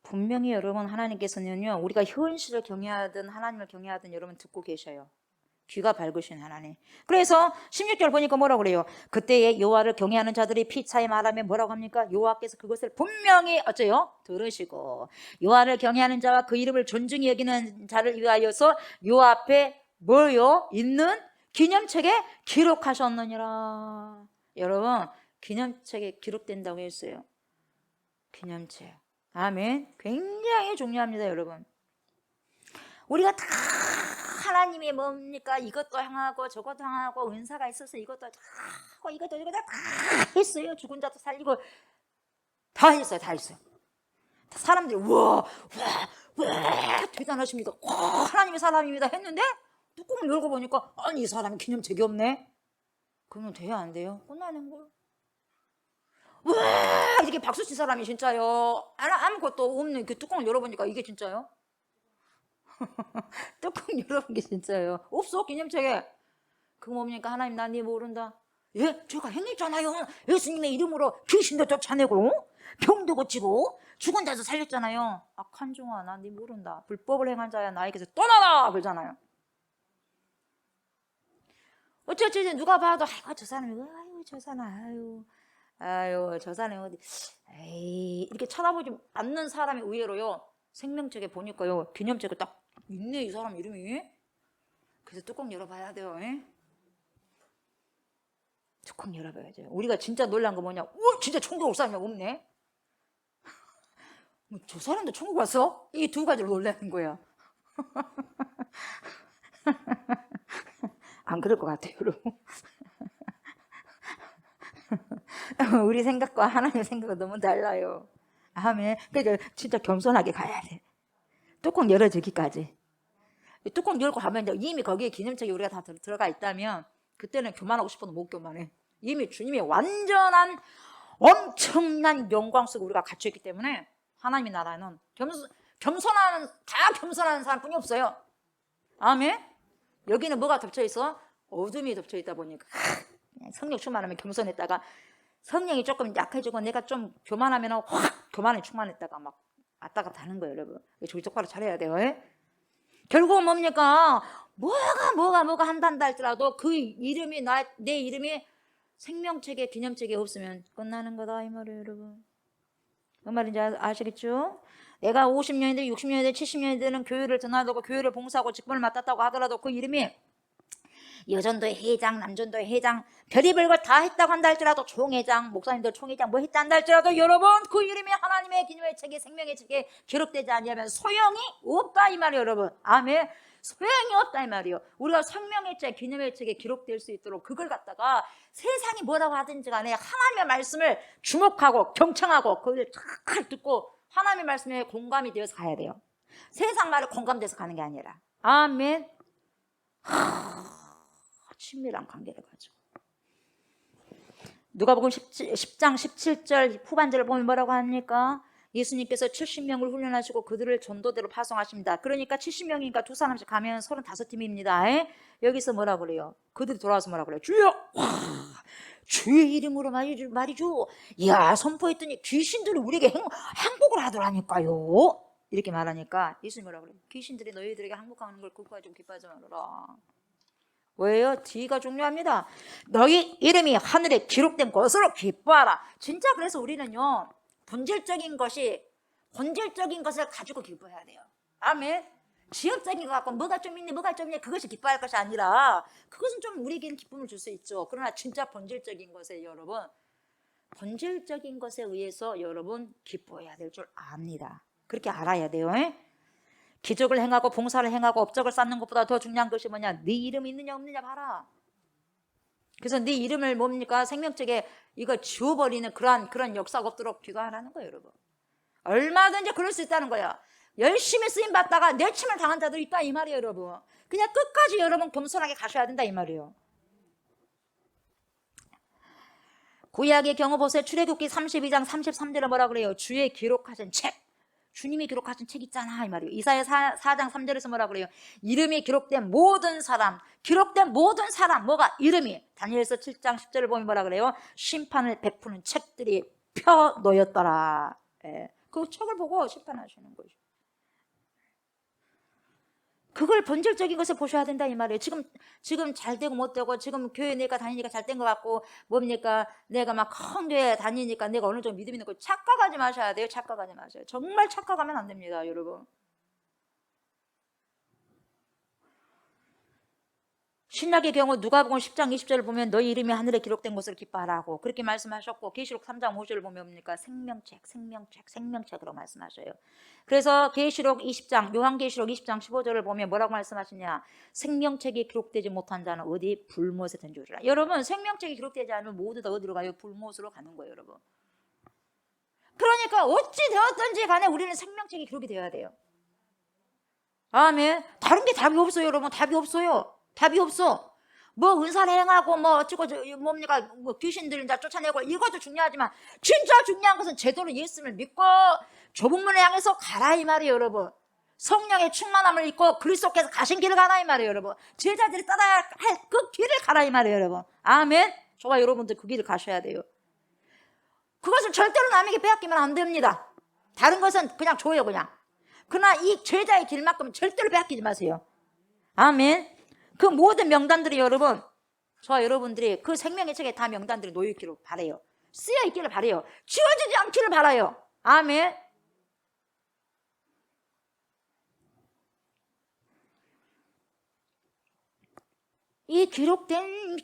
분명히 여러분 하나님께서는요, 우리가 현실을 경외하든 하나님을 경외하든 여러분 듣고 계셔요. 귀가 밝으신 하나님. 그래서 16절 보니까 뭐라고 그래요? 그때에 여호와를 경외하는 자들이 피차에 말하면 뭐라고 합니까? 여호와께서 그것을 분명히 어째요? 들으시고, 여호와를 경외하는 자와 그 이름을 존중히 여기는 자를 위하여서 여호와 앞에 뭐요? 있는 기념책에 기록하셨느니라. 여러분, 기념책에 기록된다고 했어요. 기념책. 아멘. 굉장히 중요합니다, 여러분. 우리가 다 하나님이 뭡니까? 이것도 향하고 저것도 향하고 은사가 있어서 이것도 다 하고 이것도 다 했어요. 죽은 자도 살리고 다 했어요. 다 했어요. 사람들이 와 대단하십니다. 하나님의 사람입니다 했는데 뚜껑을 열고 보니까 아니 이 사람이 기념책이 없네. 그러면 돼요 안 돼요? 혼나는 거예요. 와 이렇게 박수친 사람이 진짜요. 아무것도 없는 그 뚜껑을 열어보니까 이게 진짜요? 뚜껑 열어본 게 진짜예요. 없어 기념책에. 그거 뭡니까? 하나님 나 네 모른다. 제가 행했잖아요. 예수님의 이름으로 귀신도 쫓아내고 병도 고치고 죽은 자도 살렸잖아요. 악한 종아 나 네 모른다. 불법을 행한 자야 나에게서 떠나라 그러잖아요. 어쩌지 누가 봐도 아이고 저 사람이 아이고 저 사람 아유 저 사람이 어디 에이 이렇게 쳐다보지 않는 사람이 의외로요 생명책에 보니까요 기념책에 딱 있네 이 사람 이름이. 그래서 뚜껑 열어봐야 돼요. 뚜껑 열어봐야죠. 우리가 진짜 놀란 거 뭐냐? 진짜 천국 올 사람이 없네. 저 사람도 천국 왔어? 이 두 가지로 놀라는 거야. 안 그럴 것 같아요, 여러분. 우리 생각과 하나님의 생각은 너무 달라요. 아멘. 그러니까 진짜 겸손하게 가야 돼. 뚜껑 열어주기까지. 뚜껑 열고 하면 이미 거기에 기념책이 우리가 다 들어가 있다면 그때는 교만하고 싶어도 못 교만해. 이미 주님의 완전한 엄청난 영광 속에 우리가 갇혀있기 때문에 하나님의 나라는 겸손한 다 겸손한 사람뿐이 없어요. 아멘. 여기는 뭐가 덮쳐있어? 어둠이 덮쳐 있다 보니까 그냥 성령 충만하면 겸손했다가 성령이 조금 약해지고 내가 좀 교만하면 확 교만에 충만했다가 막 왔다 갔다 하는 거예요, 여러분. 저기 똑바로 잘해야 돼요. 결국은 뭡니까? 뭐가 한단다 할지라도 그 이름이 내 이름이 생명책에 기념책에 없으면 끝나는 거다 이 말이에요, 여러분. 그 말인지 아시겠죠? 내가 50년이든 60년이든 70년이든 교회를 드나들고 교회를 봉사하고 직분을 맡았다고 하더라도 그 이름이 여전도의 회장, 남전도의 회장, 별의별 걸 다 했다고 한다 할지라도 총회장, 목사님들 총회장 뭐 했다 한다 할지라도 여러분 그 이름이 하나님의 기념의 책에 생명의 책에 기록되지 않으면 소용이 없다 이 말이에요, 여러분. 아멘. 소용이 없다 이 말이에요. 우리가 생명의 책, 기념의 책에 기록될 수 있도록 그걸 갖다가 세상이 뭐라고 하든지 간에 하나님의 말씀을 주목하고 경청하고 그걸 잘 듣고 하나님의 말씀에 공감이 되어서 가야 돼요. 세상 말에 공감돼서 가는 게 아니라. 아멘. 친밀한 관계를 가지고. 누가복음 10장 17절 후반절을 보면 뭐라고 합니까? 예수님께서 70명을 훈련하시고 그들을 전도대로 파송하십니다. 그러니까 70명이니까 두 사람씩 가면 35팀입니다. 여기서 뭐라고 그래요? 그들이 돌아와서 뭐라고 그래요? 주여! 와, 주의 이름으로 말이죠. 이야, 선포했더니 귀신들이 우리에게 항복을 하더라니까요. 이렇게 말하니까 예수님 뭐라고 그래요? 귀신들이 너희들에게 항복하는 걸 그거 가지고 기뻐하지 말아라. 왜요? 뒤가 중요합니다. 너희 이름이 하늘에 기록된 것으로 기뻐하라. 진짜 그래서 우리는요, 본질적인 것을 가지고 기뻐해야 돼요. 아멘. 지역적인 것 갖고 뭐가 좀 있니 그것이 기뻐할 것이 아니라 그것은 좀 우리에게는 기쁨을 줄 수 있죠. 그러나 진짜 본질적인 것에 여러분, 본질적인 것에 의해서 여러분 기뻐해야 될 줄 압니다. 그렇게 알아야 돼요. 기적을 행하고 봉사를 행하고 업적을 쌓는 것보다 더 중요한 것이 뭐냐? 네 이름이 있느냐 없느냐 봐라. 그래서 네 이름을 뭡니까? 생명책에 이거 지워버리는 그런 역사가 없도록 기도하라는 거예요, 여러분. 얼마든지 그럴 수 있다는 거야. 열심히 쓰임 받다가 내침을 당한 자들이 있다 이 말이에요, 여러분. 그냥 끝까지 여러분 겸손하게 가셔야 된다 이 말이에요. 구약의 경우 보세요. 출애굽기 32장 33절에 뭐라 그래요? 주의 기록하신 책. 주님이 기록하신 책 있잖아 이 말이에요. 이사야 4장 3절에서 뭐라 그래요? 이름이 기록된 모든 사람 뭐가 이름이 다니엘서 7장 10절을 보면 뭐라 그래요? 심판을 베푸는 책들이 펴 놓였더라. 그 책을 보고 심판하시는 거죠. 그걸 본질적인 것을 보셔야 된다 이 말이에요. 지금 잘 되고 못 되고 지금 교회 내가 다니니까 잘 된 것 같고 뭡니까? 내가 막 큰 교회 다니니까 내가 어느 정도 믿음 있는 거 착각하지 마셔야 돼요. 착각하지 마셔요. 정말 착각하면 안 됩니다, 여러분. 신약의 경우 누가복음 10장 20절을 보면 너희 이름이 하늘에 기록된 것을 기뻐하라고 그렇게 말씀하셨고 계시록 3장 5절을 보면 뭡니까? 생명책으로 말씀하셔요. 그래서 계시록 20장 요한계시록 20장 15절을 보면 뭐라고 말씀하시냐? 생명책이 기록되지 못한 자는 어디? 불못에 던지리라. 여러분 생명책이 기록되지 않으면 모두 다 어디로 가요? 불못으로 가는 거예요, 여러분. 그러니까 어찌 되었든지 간에 우리는 생명책이 기록이 되어야 돼요. 아멘. 다른 게 답이 없어요, 여러분. 답이 없어. 뭐 은사를 행하고 뭐 어쩌고 뭡니까? 뭐 귀신들 이제 쫓아내고 이것도 중요하지만 진짜 중요한 것은 제대로 예수를 믿고 좁은 문을 향해서 가라 이 말이에요, 여러분. 성령의 충만함을 입고 그리스도께서 가신 길을 가라 이 말이에요, 여러분. 제자들이 따라야 할 그 길을 가라 이 말이에요, 여러분. 아멘. 저와 여러분들 그 길을 가셔야 돼요. 그것을 절대로 남에게 빼앗기면 안 됩니다. 다른 것은 그냥 줘요, 그냥. 그러나 이 제자의 길만큼은 절대로 빼앗기지 마세요. 아멘. 그 모든 명단들이 여러분, 저와 여러분들이 그 생명의 책에 다 명단들이 놓여있기를 바라요. 쓰여있기를 바라요. 지워지지 않기를 바라요. 아멘. 이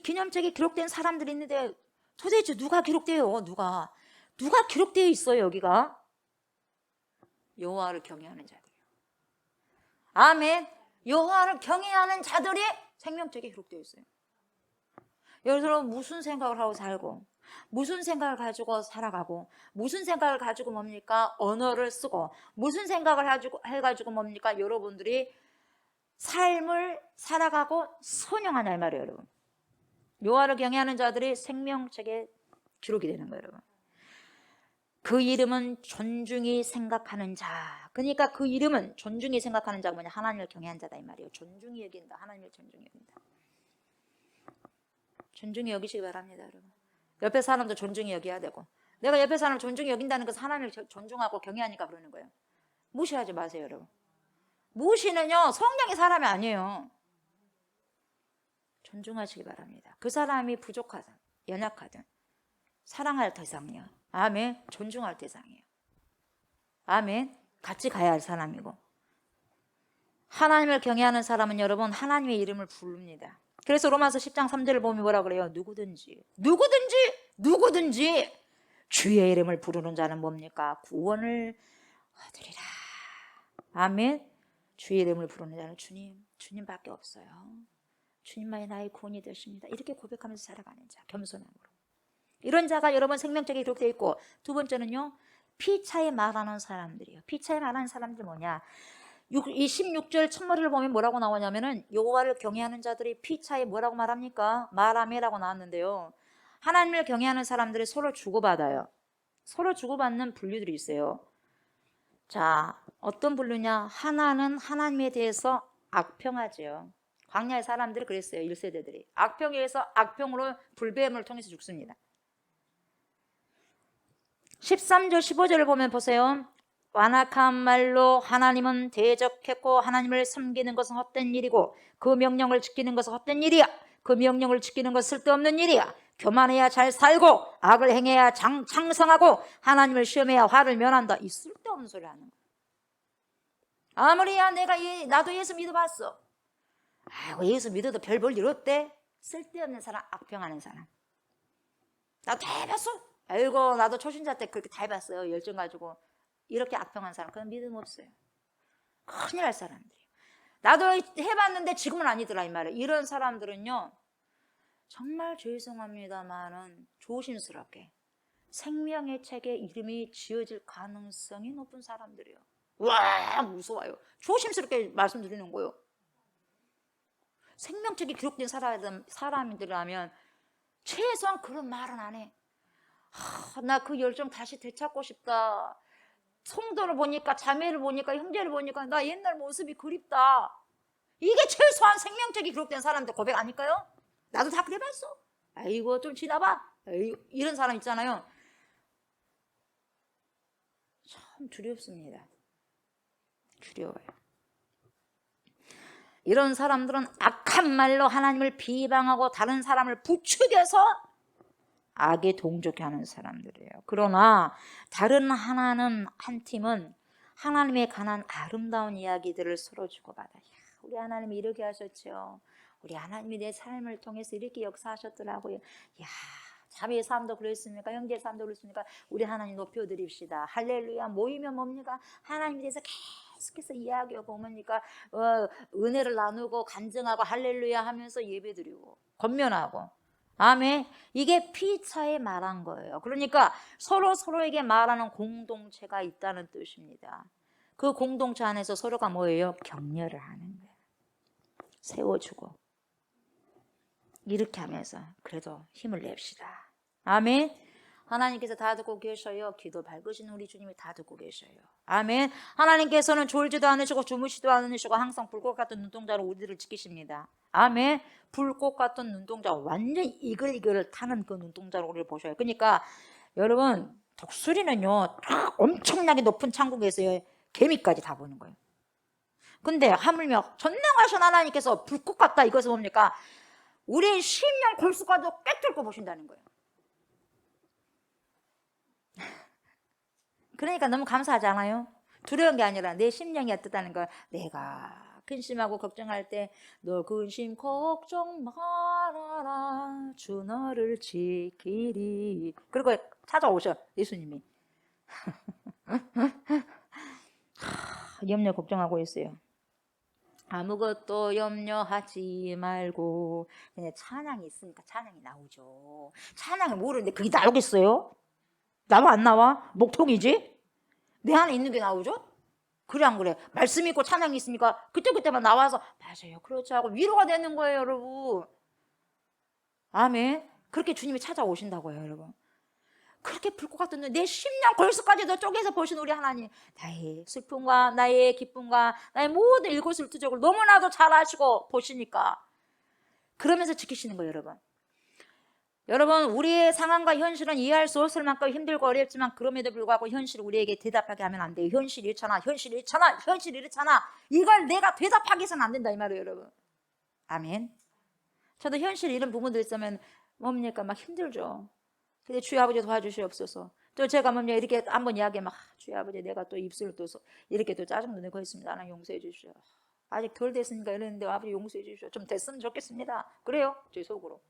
기념책에 기록된 사람들이 있는데 도대체 누가 기록돼요? 누가 기록되어 있어요, 여기가? 여호와를 경외하는 자들이요. 아멘. 여호와를 경외하는 자들이 생명책에 기록되어 있어요. 여러분 무슨 생각을 하고 살고 무슨 생각을 가지고 살아가고 무슨 생각을 가지고 뭡니까? 언어를 쓰고 무슨 생각을 해가지고 뭡니까? 여러분들이 삶을 살아가고 선용하냐 이 말이에요, 여러분. 여호와를 경외하는 자들이 생명책에 기록이 되는 거예요, 여러분. 그 이름은 존중이 생각하는 자. 그러니까 그 이름은 존중이 생각하는 자가 뭐냐? 하나님을 경외한 자다 이 말이에요. 존중이 여긴다. 하나님을 존중이 여긴다. 존중히 여기시기 바랍니다, 여러분. 옆에 사람도 존중히 여겨야 되고, 내가 옆에 사람을 존중히 여긴다는 것은 하나님을 존중하고 경외하니까 그러는 거예요. 무시하지 마세요, 여러분. 무시는요, 성령의 사람이 아니에요. 존중하시기 바랍니다. 그 사람이 부족하든 연약하든 사랑할 대상이요. 아멘. 존중할 대상이에요. 아멘. 같이 가야 할 사람이고, 하나님을 경외하는 사람은 여러분 하나님의 이름을 부릅니다. 그래서 로마서 10장 3절을 보면 뭐라 그래요? 누구든지 주의 이름을 부르는 자는 뭡니까? 구원을 얻으리라. 아멘. 주의 이름을 부르는 자는 주님밖에 없어요. 주님만이 나의 구원이 되십니다. 이렇게 고백하면서 살아가는 자, 겸손함으로. 이런 자가 여러분 생명책에 기록되어 있고, 두 번째는요, 피차에 말하는 사람들이에요. 피차에 말하는 사람들 뭐냐? 이 16절 첫머리를 보면 뭐라고 나오냐면은 여호와를 경외하는 자들이 피차에 뭐라고 말합니까? 말하매라고 나왔는데요. 하나님을 경외하는 사람들이 서로 주고받아요. 서로 주고받는 분류들이 있어요. 자, 어떤 분류냐? 하나는 하나님에 대해서 악평하죠. 광야의 사람들이 그랬어요. 1세대들이. 악평에 의해서 악평으로 불배임을 통해서 죽습니다. 13절 15절을 보면 보세요. 완악한 말로 하나님은 대적했고 하나님을 섬기는 것은 헛된 일이고 그 명령을 지키는 것은 헛된 일이야. 그 명령을 지키는 것은 쓸데없는 일이야. 교만해야 잘 살고 악을 행해야 창성하고 하나님을 시험해야 화를 면한다. 이 쓸데없는 소리 하는 거야. 아무리 나도 예수 믿어봤어. 아이고 예수 믿어도 별 볼 일 없대. 쓸데없는 사람, 악평하는 사람. 나도 다 해봤어. 아이고 나도 초신자 때 그렇게 다 해봤어요. 열정 가지고. 이렇게 악평한 사람, 그건 믿음 없어요. 큰일 날 사람들이에요. 나도 해봤는데 지금은 아니더라 이 말이에요. 이런 사람들은요, 정말 죄송합니다만은 조심스럽게 생명의 책에 이름이 지어질 가능성이 높은 사람들이에요. 와, 무서워요. 조심스럽게 말씀드리는 거예요. 생명책에 기록된 사람들이라면 최소한 그런 말은 안 해. 나 그 열정 다시 되찾고 싶다. 성도를 보니까, 자매를 보니까, 형제를 보니까 나 옛날 모습이 그립다. 이게 최소한 생명책이 기록된 사람들 고백 아닐까요? 나도 다 그래봤어. 아이고 좀 지나봐. 이런 사람 있잖아요. 참 두렵습니다. 두려워요. 이런 사람들은 악한 말로 하나님을 비방하고 다른 사람을 부추겨서 악에 동조케 하는 사람들이에요. 그러나 다른 한 팀은 하나님에 관한 아름다운 이야기들을 서로 주고받아요. 우리 하나님이 이렇게 하셨죠. 우리 하나님이 내 삶을 통해서 이렇게 역사하셨더라고요. 야, 자매의 삶도 그랬습니까? 형제의 삶도 그랬습니까? 우리 하나님 높여드립시다. 할렐루야. 모이면 뭡니까? 하나님에 대해서 계속해서 이야기하고 뭡니까? 은혜를 나누고 간증하고 할렐루야 하면서 예배드리고 권면하고. 아멘. 이게 피차에 말한 거예요. 그러니까 서로에게 말하는 공동체가 있다는 뜻입니다. 그 공동체 안에서 서로가 뭐예요? 격려를 하는 거예요. 세워주고. 이렇게 하면서 그래도 힘을 냅시다. 아멘. 하나님께서 다 듣고 계셔요. 기도 밝으신 우리 주님이 다 듣고 계셔요. 아멘. 하나님께서는 졸지도 않으시고 주무시도 않으시고 항상 불꽃 같은 눈동자로 우리를 지키십니다. 아멘. 불꽃 같은 눈동자, 완전 이글이글 타는 그 눈동자로 우리를 보셔요. 그러니까 여러분 독수리는요 엄청나게 높은 천국에서요 개미까지 다 보는 거예요. 근데 하물며 전능하신 하나님께서 불꽃 같다, 이것은 뭡니까? 우리 심령 골수까지도 꿰뚫고 보신다는 거예요. 그러니까 너무 감사하지 않아요? 두려운 게 아니라 내 심령이 어떻다는 걸. 내가 근심하고 걱정할 때 너 근심 걱정 말아라 주 너를 지키리. 그리고 찾아오셔 예수님이. 염려 걱정하고 있어요. 아무것도 염려하지 말고. 그냥 찬양이 있으니까 찬양이 나오죠. 찬양을 모르는데 그게 나오겠어요? 나도 안 나와? 목통이지? 내 안에 있는 게 나오죠? 그래 안 그래? 말씀 있고 찬양이 있으니까 그때그때만 나와서 맞아요 그렇죠 하고 위로가 되는 거예요 여러분. 아멘. 그렇게 주님이 찾아오신다고요 여러분. 그렇게 불꽃 같은 내 심령 골수까지도 쪼개서 보신 우리 하나님, 나의 슬픔과 나의 기쁨과 나의 모든 일거수일투족을 너무나도 잘 아시고 보시니까 그러면서 지키시는 거예요 여러분. 여러분, 우리의 상황과 현실은 이해할 수 없을 만큼 힘들고 어렵지만 그럼에도 불구하고 현실을 우리에게 대답하게 하면 안 돼요. 현실이 이렇잖아, 현실이 이렇잖아, 현실이 이렇잖아. 이걸 내가 대답하기 해서는 안 된다 이 말이에요, 여러분. 아멘. 저도 현실 이런 부분들 있으면 뭡니까 막 힘들죠. 근데 주여 아버지 도와주시옵소서. 또 제가 뭡니까 이렇게 한번 이야기하면 주여 아버지 내가 또 입술을 또 이렇게 또 짜증도 내고 있습니다. 하나님 용서해 주시오. 아직 덜 됐으니까 이러는데 아버지 용서해 주시오. 좀 됐으면 좋겠습니다. 그래요? 제 속으로.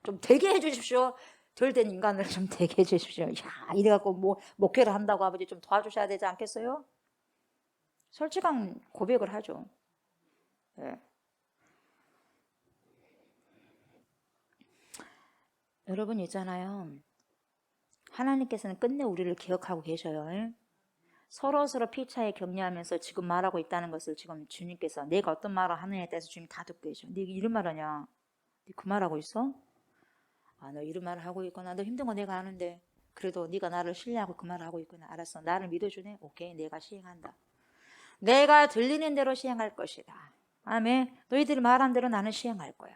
좀 되게 해주십시오. 덜 된 인간을 좀 되게 해주십시오. 야, 이래갖고 뭐 목회를 한다고 아버지 좀 도와주셔야 되지 않겠어요? 솔직한 고백을 하죠. 네. 여러분 있잖아요. 하나님께서는 끝내 우리를 기억하고 계셔요. 서로 피차에 격려하면서 지금 말하고 있다는 것을 지금 주님께서 내가 어떤 말을 하느냐에 대해서 주님 다 듣고 계셔. 네 이런 말 하냐? 네 그 말하고 있어? 아, 너 이런 말을 하고 있구나. 너 힘든 거 내가 아는데 그래도 네가 나를 신뢰하고 그 말을 하고 있구나. 알았어. 나를 믿어주네. 오케이. 내가 시행한다. 내가 들리는 대로 시행할 것이다. 아멘. 너희들이 말한 대로 나는 시행할 거야.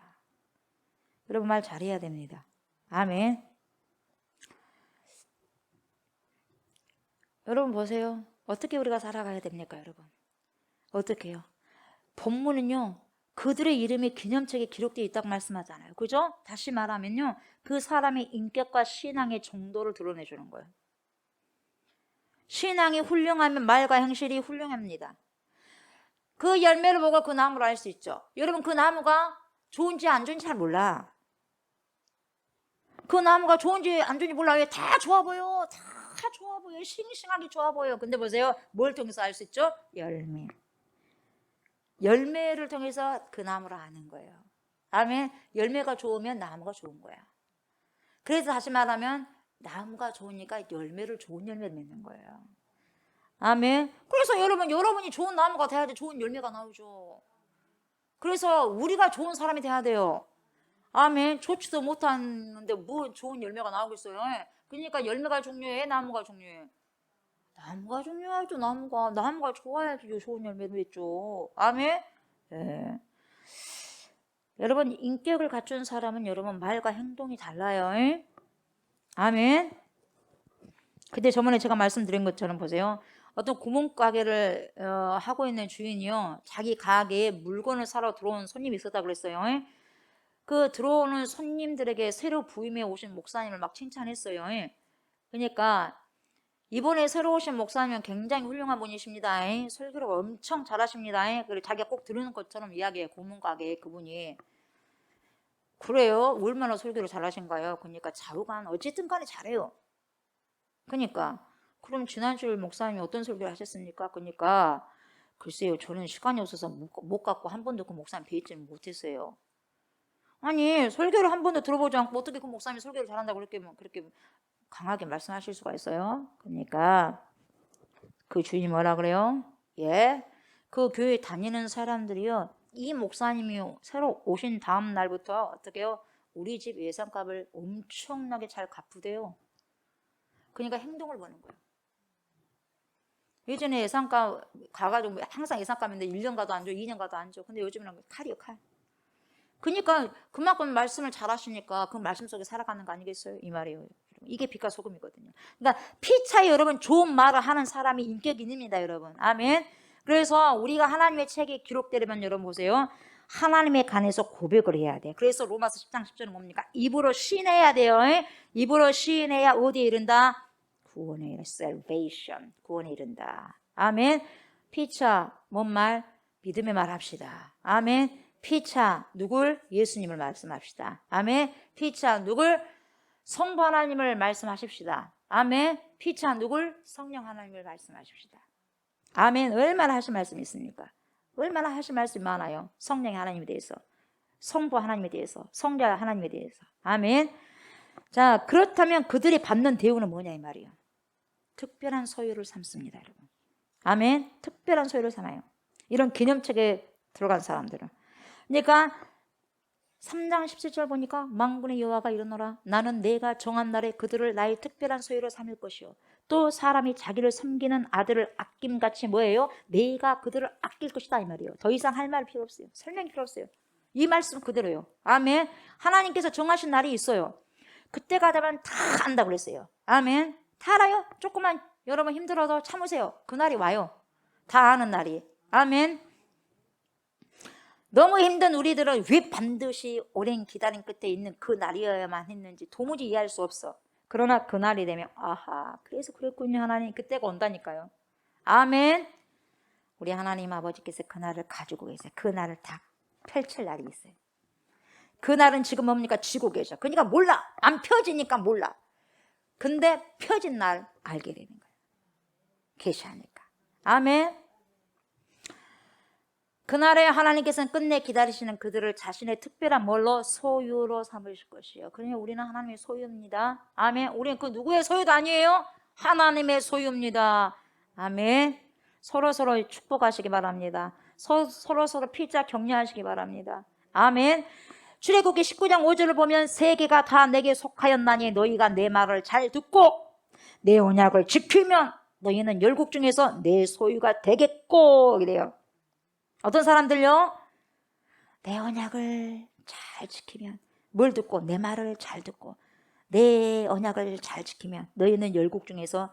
여러분 말 잘해야 됩니다. 아멘. 여러분 보세요. 어떻게 우리가 살아가야 됩니까, 여러분? 어떻게요? 본문은요. 그들의 이름이 기념책에 기록되어 있다고 말씀하잖아요. 그죠? 다시 말하면요. 그 사람의 인격과 신앙의 정도를 드러내주는 거예요. 신앙이 훌륭하면 말과 행실이 훌륭합니다. 그 열매를 보고 그 나무를 알 수 있죠. 여러분 그 나무가 좋은지 안 좋은지 잘 몰라. 그 나무가 좋은지 안 좋은지 몰라. 왜 다 좋아 보여. 다 좋아 보여. 싱싱하게 좋아 보여. 근데 보세요. 뭘 통해서 알 수 있죠? 열매. 열매를 통해서 그 나무를 아는 거예요. 아멘. 열매가 좋으면 나무가 좋은 거야. 그래서 다시 말하면 나무가 좋으니까 열매를 좋은 열매를 맺는 거예요. 아멘. 그래서 여러분이 좋은 나무가 돼야지 좋은 열매가 나오죠. 그래서 우리가 좋은 사람이 돼야 돼요. 아멘. 좋지도 못하는데 뭐 좋은 열매가 나오겠어요. 그러니까 열매가 중요해, 나무가 중요해. 나무가 중요하죠. 나무가 좋아야지 좋은 열매를 맺죠. 아멘. 네. 여러분 인격을 갖춘 사람은 여러분 말과 행동이 달라요. 아멘. 근데 저번에 제가 말씀드린 것처럼 보세요. 어떤 구멍가게를 하고 있는 주인이요. 자기 가게에 물건을 사러 들어온 손님이 있었다 그랬어요. 그 들어오는 손님들에게 새로 부임해 오신 목사님을 막 칭찬했어요. 그러니까 이번에 새로 오신 목사님은 굉장히 훌륭한 분이십니다. 설교를 엄청 잘하십니다. 그리고 자기가 꼭 들으는 것처럼 이야기해요. 고문가게 그분이. 그래요? 얼마나 설교를 잘하신가요? 그러니까 좌우간 어쨌든 간에 잘해요. 그러니까 그럼 지난주에 목사님이 어떤 설교를 하셨습니까? 그러니까 글쎄요. 저는 시간이 없어서 못 갔고 한 번도 그 목사님 뵈지는 못했어요. 아니 설교를 한 번도 들어보지 않고 어떻게 그 목사님이 설교를 잘한다고 그렇게 강하게 말씀하실 수가 있어요? 그러니까 그 주인이 뭐라 그래요? 그 교회 다니는 사람들이요. 이 목사님이 새로 오신 다음 날부터 어떻게 해요? 우리 집 예산값을 엄청나게 잘 갚으대요. 그러니까 행동을 보는 거예요. 예전에 예산값 가가지고 항상 예산값인데 1년 가도 안 줘, 2년 가도 안 줘. 근데 요즘은 칼이요, 칼. 그러니까 그만큼 말씀을 잘하시니까 그 말씀 속에 살아가는 거 아니겠어요? 이 말이에요. 이게 빛과 소금이거든요. 그러니까 피차에 여러분 좋은 말을 하는 사람이 인격이 있습니다, 여러분. 아멘. 그래서 우리가 하나님의 책에 기록되려면 여러분 보세요. 하나님에 관해서 고백을 해야 돼. 그래서 로마서 10장 10절은 뭡니까? 입으로 시인해야 돼요. 입으로 시인해야 어디에 이른다? 구원에 이른다. salvation. 구원에 이른다. 아멘. 피차 뭔 말? 믿음의 말 합시다. 아멘. 피차 누굴? 예수님을 말씀합시다. 아멘. 피차 누굴? 성부 하나님을 말씀하십시다. 아멘. 피차 누굴? 성령 하나님을 말씀하십시다. 아멘. 얼마나 하신 말씀이 있습니까? 얼마나 하신 말씀이 많아요. 성령 하나님에 대해서, 성부 하나님에 대해서, 성자 하나님에 대해서. 아멘. 자, 그렇다면 그들이 받는 대우는 뭐냐 이 말이에요. 특별한 소유를 삼습니다, 여러분. 아멘. 특별한 소유를 삼아요. 이런 기념책에 들어간 사람들은. 그러니까 3장 17절 보니까 만군의 여호와가 이르노라 나는 내가 정한 날에 그들을 나의 특별한 소유로 삼을 것이요 또 사람이 자기를 섬기는 아들을 아낌같이 뭐예요? 내가 그들을 아낄 것이다 이 말이에요. 더 이상 할 말 필요 없어요. 설명 필요 없어요. 이 말씀 그대로요. 아멘. 하나님께서 정하신 날이 있어요. 그때가 되면 다 안다고 그랬어요. 아멘. 다 알아요. 조금만 여러분 힘들어도 참으세요. 그날이 와요. 다 아는 날이. 아멘. 너무 힘든 우리들은 왜 반드시 오랜 기다림 끝에 있는 그 날이어야만 했는지 도무지 이해할 수 없어. 그러나 그날이 되면 아하, 그래서 그랬군요. 하나님. 그때가 온다니까요. 아멘. 우리 하나님 아버지께서 그날을 가지고 계세요. 그날을 다 펼칠 날이 있어요. 그날은 지금 뭡니까? 쥐고 계셔. 그러니까 몰라. 안 펴지니까 몰라. 근데 펴진 날 알게 되는 거예요. 계시하니까. 아멘. 그날에 하나님께서는 끝내 기다리시는 그들을 자신의 특별한 뭘로? 소유로 삼으실 것이에요. 그러니 우리는 하나님의 소유입니다. 아멘. 우리는 그 누구의 소유도 아니에요. 하나님의 소유입니다. 아멘. 서로서로 축복하시기 바랍니다. 서로서로 필자 격려하시기 바랍니다. 아멘. 출애굽기 19장 5절을 보면 세계가 다 내게 속하였나니 너희가 내 말을 잘 듣고 내 언약을 지키면 너희는 열국 중에서 내 소유가 되겠고 이래요. 어떤 사람들요? 내 언약을 잘 지키면, 뭘 듣고? 내 말을 잘 듣고 내 언약을 잘 지키면 너희는 열국 중에서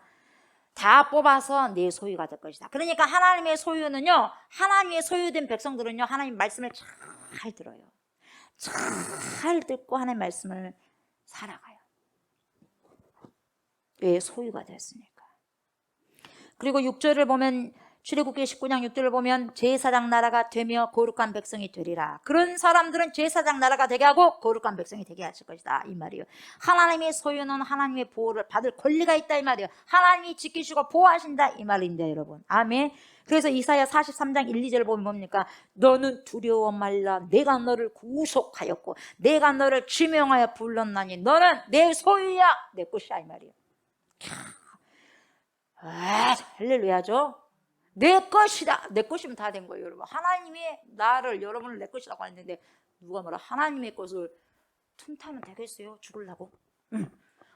다 뽑아서 내 소유가 될 것이다. 그러니까 하나님의 소유는요, 하나님의 소유된 백성들은요, 하나님 말씀을 잘 들어요. 잘 듣고 하나님 말씀을 살아가요. 왜? 소유가 됐으니까. 그리고 6절을 보면, 출애굽기 19장 6절을 보면 제사장 나라가 되며 거룩한 백성이 되리라. 그런 사람들은 제사장 나라가 되게 하고 거룩한 백성이 되게 하실 것이다, 이 말이에요. 하나님의 소유는 하나님의 보호를 받을 권리가 있다, 이 말이에요. 하나님이 지키시고 보호하신다, 이 말인데 여러분. 아멘. 그래서 이사야 43장 1, 2절을 보면 뭡니까? 너는 두려워 말라. 내가 너를 구속하였고 내가 너를 지명하여 불렀나니 너는 내 소유야, 내 것이야, 이 말이에요. 할렐루야죠. 내 것이다. 내 것이면 다 된 거예요, 여러분. 하나님이 나를, 여러분을 내 것이라고 했는데 누가 뭐라 하나님의 것을 틈타면 되겠어요? 죽으려고? 응.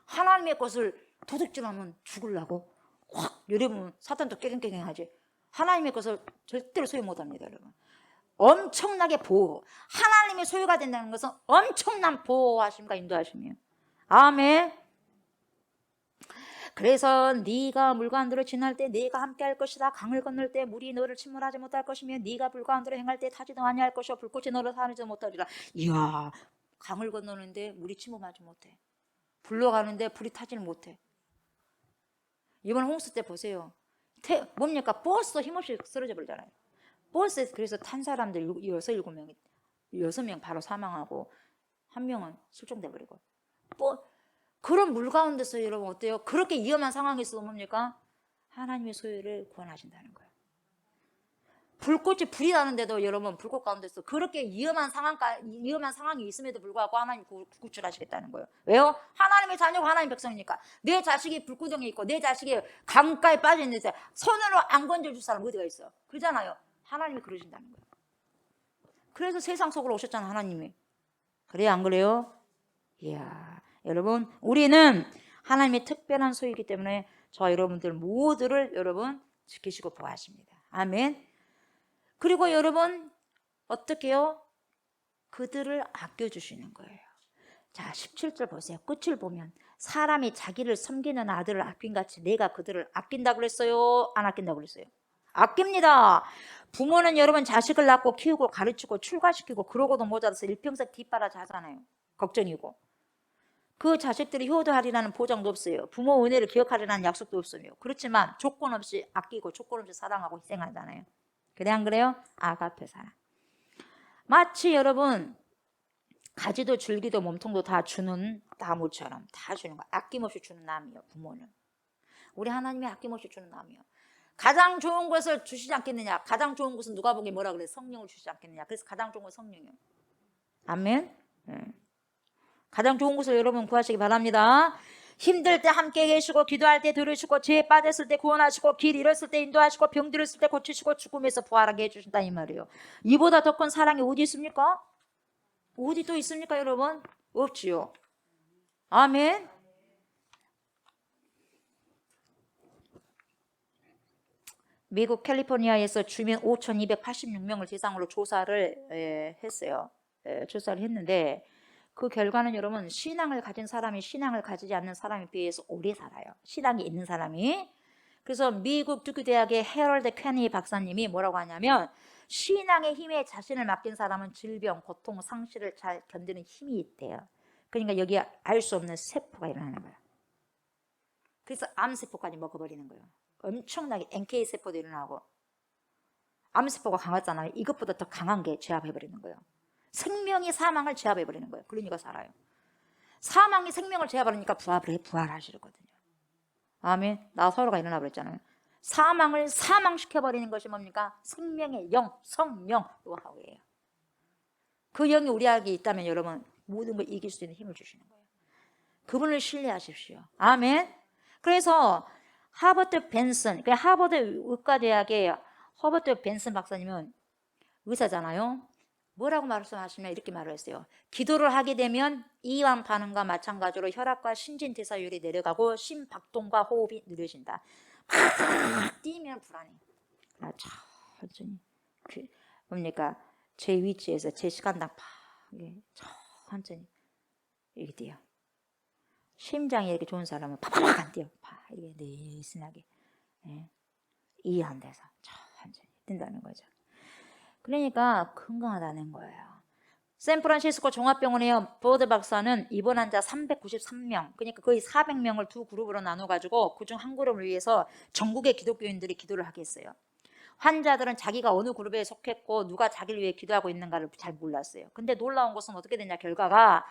하나님의 것을 도둑질하면 죽으려고? 확 여러분, 사탄도 깨갱깨갱하지. 하나님의 것을 절대로 소유 못합니다, 여러분. 엄청나게 보호. 하나님의 소유가 된다는 것은 엄청난 보호하심과 인도하심이에요. 아멘. 그래서 네가 물가운데로 지날 때 네가 함께 할 것이다. 강을 건널 때 물이 너를 침몰하지 못할 것이며 네가 물가운데로 행할 때 타지도 아니할 것이요 불꽃이 너를 사르지 못하리라. 이야, 강을 건너는데 물이 침몰하지 못해. 불러 가는데 불이 타지는 못해. 이번 홍수 때 보세요. 뭡니까? 버스 힘없이 쓰러져 버리잖아요. 버스에서 그래서 탄 사람들 6명 바로 사망하고 한 명은 실종돼 버리고. 그런 물 가운데서 여러분 어때요? 그렇게 위험한 상황에서 뭡니까? 하나님의 소유를 구원하신다는 거예요. 불이 나는데도 여러분 불꽃 가운데서 그렇게 위험한 상황이 있음에도 불구하고 하나님 구출하시겠다는 거예요. 왜요? 하나님의 자녀고 하나님의 백성이니까. 내 자식이 불구덩이에 있고 내 자식이 강가에 빠져 있는데 손으로 안 건져줄 사람 어디가 있어? 그러잖아요. 하나님이 그러신다는 거예요. 그래서 세상 속으로 오셨잖아, 하나님이. 그래요, 안 그래요? 이야, 여러분, 우리는 하나님의 특별한 소유이기 때문에 저 여러분들 모두를 여러분 지키시고 보호하십니다. 아멘. 그리고 여러분 어떻게 해요? 그들을 아껴주시는 거예요. 자, 17절 보세요. 끝을 보면 사람이 자기를 섬기는 아들을 아낀같이 내가 그들을 아낀다고 그랬어요? 안 아낀다고 그랬어요? 아낍니다. 부모는 여러분 자식을 낳고 키우고 가르치고 출가시키고 그러고도 모자라서 일평생 뒷바라지 하잖아요. 걱정이고. 그 자식들이 효도하리라는 보장도 없어요. 부모 은혜를 기억하리라는 약속도 없어요. 그렇지만 조건 없이 아끼고 조건 없이 사랑하고 희생하잖아요. 그래, 안 그래요? 아가페 사랑. 마치 여러분 가지도 줄기도 몸통도 다 주는 나무처럼 다 주는 거, 아낌없이 주는 남이요. 부모는 우리 하나님이 아낌없이 주는 남이요. 가장 좋은 것을 주시지 않겠느냐? 가장 좋은 것은 누가 보기에 뭐라 그래? 성령을 주시지 않겠느냐? 그래서 가장 좋은 건 성령이요. 아멘. 가장 좋은 것을 여러분 구하시기 바랍니다. 힘들 때 함께 계시고 기도할 때 들으시고 죄에 빠졌을 때 구원하시고 길 잃었을 때 인도하시고 병 들었을 때 고치시고 죽음에서 부활하게 해주신다, 이 말이에요. 이보다 더 큰 사랑이 어디 있습니까? 어디 또 있습니까, 여러분? 없지요. 아멘. 미국 캘리포니아에서 주민 5,286명을 대상으로 조사를 했어요. 조사를 했는데 그 결과는 여러분 신앙을 가진 사람이 신앙을 가지지 않는 사람에 비해서 오래 살아요. 신앙이 있는 사람이. 그래서 미국 두큐 대학의 해럴드 캐니 박사님이 뭐라고 하냐면 신앙의 힘에 자신을 맡긴 사람은 질병, 고통, 상실을 잘 견디는 힘이 있대요. 그러니까 여기 알 수 없는 세포가 일어나는 거예요. 그래서 암세포까지 먹어버리는 거예요. 엄청나게 NK세포도 일어나고 암세포가 강하잖아요. 이것보다 더 강한 게 제압해버리는 거예요. 생명이 사망을 제압해버리는 거예요. 그러니까 살아요. 사망이 생명을 제압하니까 부활하시거든요. 아멘. 나사로가 일어나 버렸잖아요. 사망을 사망시켜버리는 것이 뭡니까? 생명의 영, 성령 노하우예요. 그 영이 우리에게 있다면 여러분 모든 걸 이길 수 있는 힘을 주시는 거예요. 그분을 신뢰하십시오. 아멘. 그래서 하버드 벤슨, 그러니까 하버드 의과대학의 허버트 벤슨 박사님은 의사잖아요. 뭐라고 말씀하시면 이렇게 말을 했어요. 기도를 하게 되면 이완 반응과 마찬가지로 혈압과 신진대사율이 내려가고 심박동과 호흡이 느려진다. 팍 뛰면 불안해. 천천히 뭡니까? 제 위치에서 제 시간당 팍 천천히 이렇게 뛰어. 심장이 이렇게 좋은 사람은 팍팍 안 뛰어. 팍 이렇게 느슨하게 이완 돼서 천천히 뛴다는 거죠. 그러니까 건강하다는 거예요. 샌프란시스코 종합병원의 보드 박사는 입원 환자 393명, 그러니까 거의 400명을 두 그룹으로 나눠가지고 그중 한 그룹을 위해서 전국의 기독교인들이 기도를 하게 했어요. 환자들은 자기가 어느 그룹에 속했고 누가 자기를 위해 기도하고 있는가를 잘 몰랐어요. 근데 놀라운 것은 어떻게 되냐, 결과가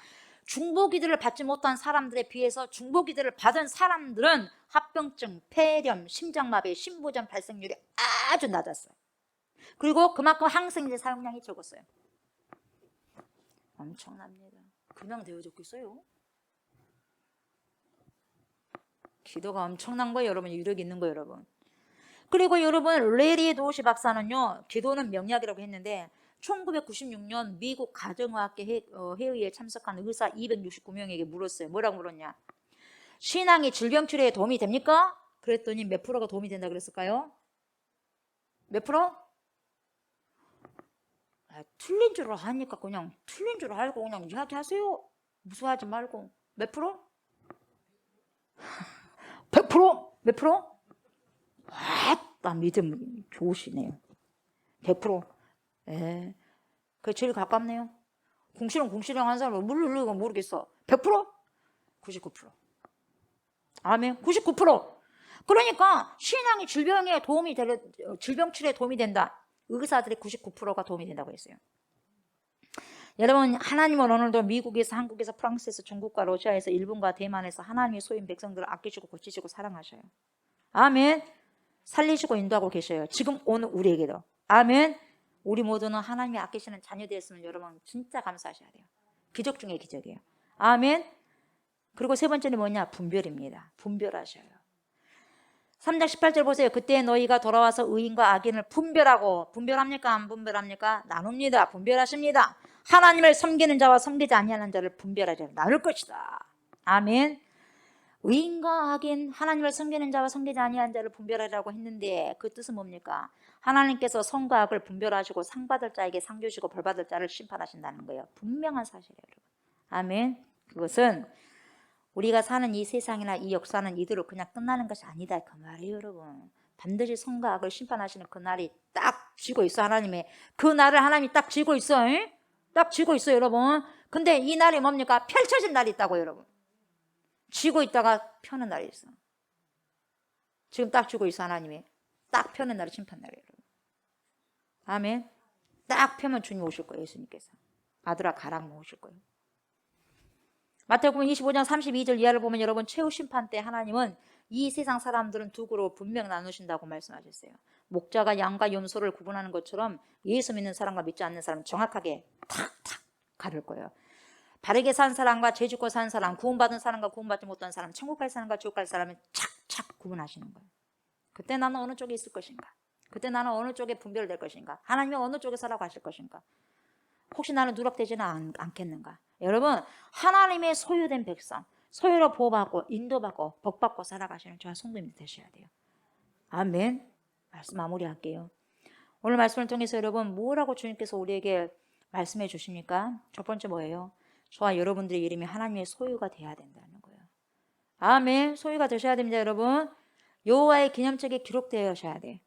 중보기도를 받지 못한 사람들에 비해서 중보기도를 받은 사람들은 합병증, 폐렴, 심장마비, 심부전 발생률이 아주 낮았어요. 그리고 그만큼 항생제 사용량이 적었어요. 엄청납니다. 그냥 되어졌고 있어요. 기도가 엄청난 거예요, 여러분. 유력이 있는 거예요, 여러분. 그리고 여러분, 레리 도시 박사는요, 기도는 명약이라고 했는데 1996년 미국 가정의학회 회의에 참석한 의사 269명에게 물었어요. 뭐라고 물었냐? 신앙이 질병 치료에 도움이 됩니까? 그랬더니 몇 프로가 도움이 된다 그랬을까요? 몇 프로? 틀린 줄 아니까 그냥 틀린 줄 알고 그냥 이야기하세요. 무서워하지 말고. 몇 프로? 100%? 몇 프로? 나 믿음 좋으시네요. 100%. 그게 제일 가깝네요. 궁시렁 한 사람은 물르르고 모르겠어. 100%? 99%. 아멘. 99%. 그러니까 신앙이 질병 치료에 도움이 된다. 의사들의 99%가 도움이 된다고 했어요. 여러분, 하나님은 오늘도 미국에서, 한국에서, 프랑스에서, 중국과 러시아에서, 일본과 대만에서 하나님의 소인 백성들을 아끼시고 고치시고 사랑하셔요. 아멘. 살리시고 인도하고 계셔요. 지금 오늘 우리에게도. 아멘. 우리 모두는 하나님이 아끼시는 자녀 되었으면 여러분 진짜 감사하셔야 돼요. 기적 중에 기적이에요. 아멘. 그리고 세 번째는 뭐냐? 분별입니다. 분별하셔요. 3장 18절 보세요. 그때 너희가 돌아와서 의인과 악인을 분별하고, 분별합니까? 안 분별합니까? 나눕니다. 분별하십니다. 하나님을 섬기는 자와 섬기지 아니하는 자를 분별하자. 나눌 것이다. 아멘. 의인과 악인, 하나님을 섬기는 자와 섬기지 아니하는 자를 분별하라고 했는데 그 뜻은 뭡니까? 하나님께서 선과 악을 분별하시고 상 받을 자에게 상 주시고 벌 받을 자를 심판하신다는 거예요. 분명한 사실이에요, 여러분. 아멘. 그것은 우리가 사는 이 세상이나 이 역사는 이대로 그냥 끝나는 것이 아니다, 그 말이에요, 여러분. 반드시 선과 악을 심판하시는 그 날이 딱 쥐고 있어, 하나님의. 그 날을 하나님이 딱 쥐고 있어. 딱 쥐고 있어요, 여러분. 근데 이 날이 뭡니까? 펼쳐진 날이 있다고, 여러분. 쥐고 있다가 펴는 날이 있어. 지금 딱 쥐고 있어, 하나님이. 딱 펴는 날이 심판 날이에요, 여러분. 아멘. 딱 펴면 주님 오실 거예요, 예수님께서. 아들아 가락 모으실 거예요. 마태복음 25장 32절 이하를 보면 여러분, 최후 심판 때 하나님은 이 세상 사람들은 두 그룹으로 분명 나누신다고 말씀하셨어요. 목자가 양과 염소를 구분하는 것처럼 예수 믿는 사람과 믿지 않는 사람 정확하게 탁탁 가릴 거예요. 바르게 산 사람과 죄 짓고 산 사람, 구원받은 사람과 구원받지 못한 사람, 천국 갈 사람과 지옥 갈 사람을 착착 구분하시는 거예요. 그때 나는 어느 쪽에 있을 것인가? 그때 나는 어느 쪽에 분별될 것인가? 하나님은 어느 쪽에 살아가실 것인가? 혹시 나는 누락되지는 않겠는가? 여러분, 하나님의 소유된 백성, 소유로 보호받고 인도받고 복받고 살아가시는 저와 성도님들 되셔야 돼요. 아멘. 말씀 마무리할게요. 오늘 말씀을 통해서 여러분 뭐라고 주님께서 우리에게 말씀해 주십니까? 첫 번째 뭐예요? 저와 여러분들의 이름이 하나님의 소유가 돼야 된다는 거예요. 아멘. 소유가 되셔야 됩니다, 여러분. 여호와의 기념책에 기록되어셔야 돼.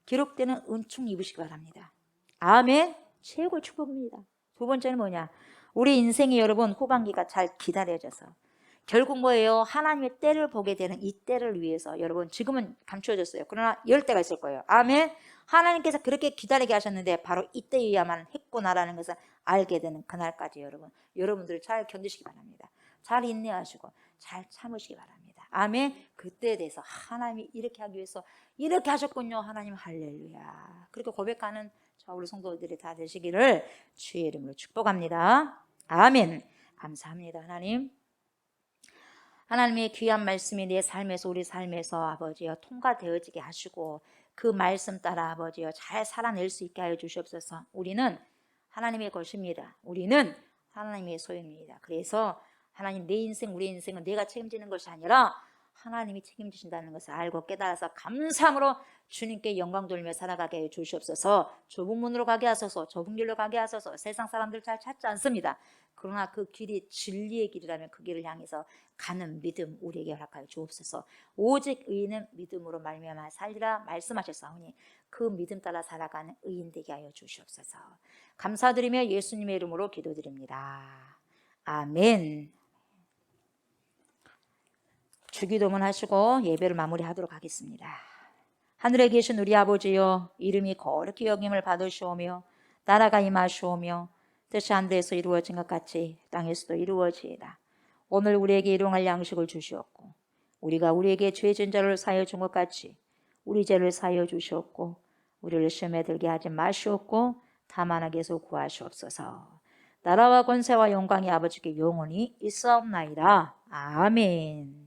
기록되는 은총 입으시기 바랍니다. 아멘. 최고의 축복입니다. 두 번째는 뭐냐? 우리 인생이 여러분 후반기가 잘 기다려져서 결국 뭐예요? 하나님의 때를 보게 되는 이 때를 위해서 여러분 지금은 감추어졌어요. 그러나 열 때가 있을 거예요. 아멘. 하나님께서 그렇게 기다리게 하셨는데 바로 이때여야만 했구나라는 것을 알게 되는 그날까지 여러분들 잘 견디시기 바랍니다. 잘 인내하시고 잘 참으시기 바랍니다. 아멘. 그때에 대해서 하나님이 이렇게 하기 위해서 이렇게 하셨군요. 하나님 할렐루야. 그렇게 고백하는 우리 성도들이 다 되시기를 주의 이름으로 축복합니다. 아멘. 감사합니다. 하나님의 귀한 말씀이 내 삶에서 우리 삶에서 아버지여 통과되어지게 하시고 그 말씀 따라 아버지여 잘 살아낼 수 있게 하여 주시옵소서. 우리는 하나님의 것입니다. 우리는 하나님의 소유입니다. 그래서 하나님 내 인생 우리 인생은 내가 책임지는 것이 아니라 하나님이 책임지신다는 것을 알고 깨달아서 감사함으로 주님께 영광 돌리며 살아가게 해 주시옵소서. 좁은 문으로 가게 하소서. 좁은 길로 가게 하소서. 세상 사람들 잘 찾지 않습니다. 그러나 그 길이 진리의 길이라면 그 길을 향해서 가는 믿음 우리에게 허락하여 주옵소서. 오직 의인은 믿음으로 말미암아 살리라 말씀하셨사오니 그 믿음 따라 살아가는 의인 되게 하여 주시옵소서. 감사드리며 예수님의 이름으로 기도드립니다. 아멘. 주기도문 하시고 예배를 마무리하도록 하겠습니다. 하늘에 계신 우리 아버지여, 이름이 거룩히 여김을 받으시오며 나라가 임하시오며 뜻이 하늘에서 이루어진 것 같이 땅에서도 이루어지이다. 오늘 우리에게 일용할 양식을 주시옵고 우리가 우리에게 죄 진 자를 사하여 준 것 같이 우리 죄를 사하여 주시옵고 우리를 시험에 들게 하지 마시옵고 다만 악에서 구하시옵소서. 나라와 권세와 영광이 아버지께 영원히 있사옵나이다. 아멘.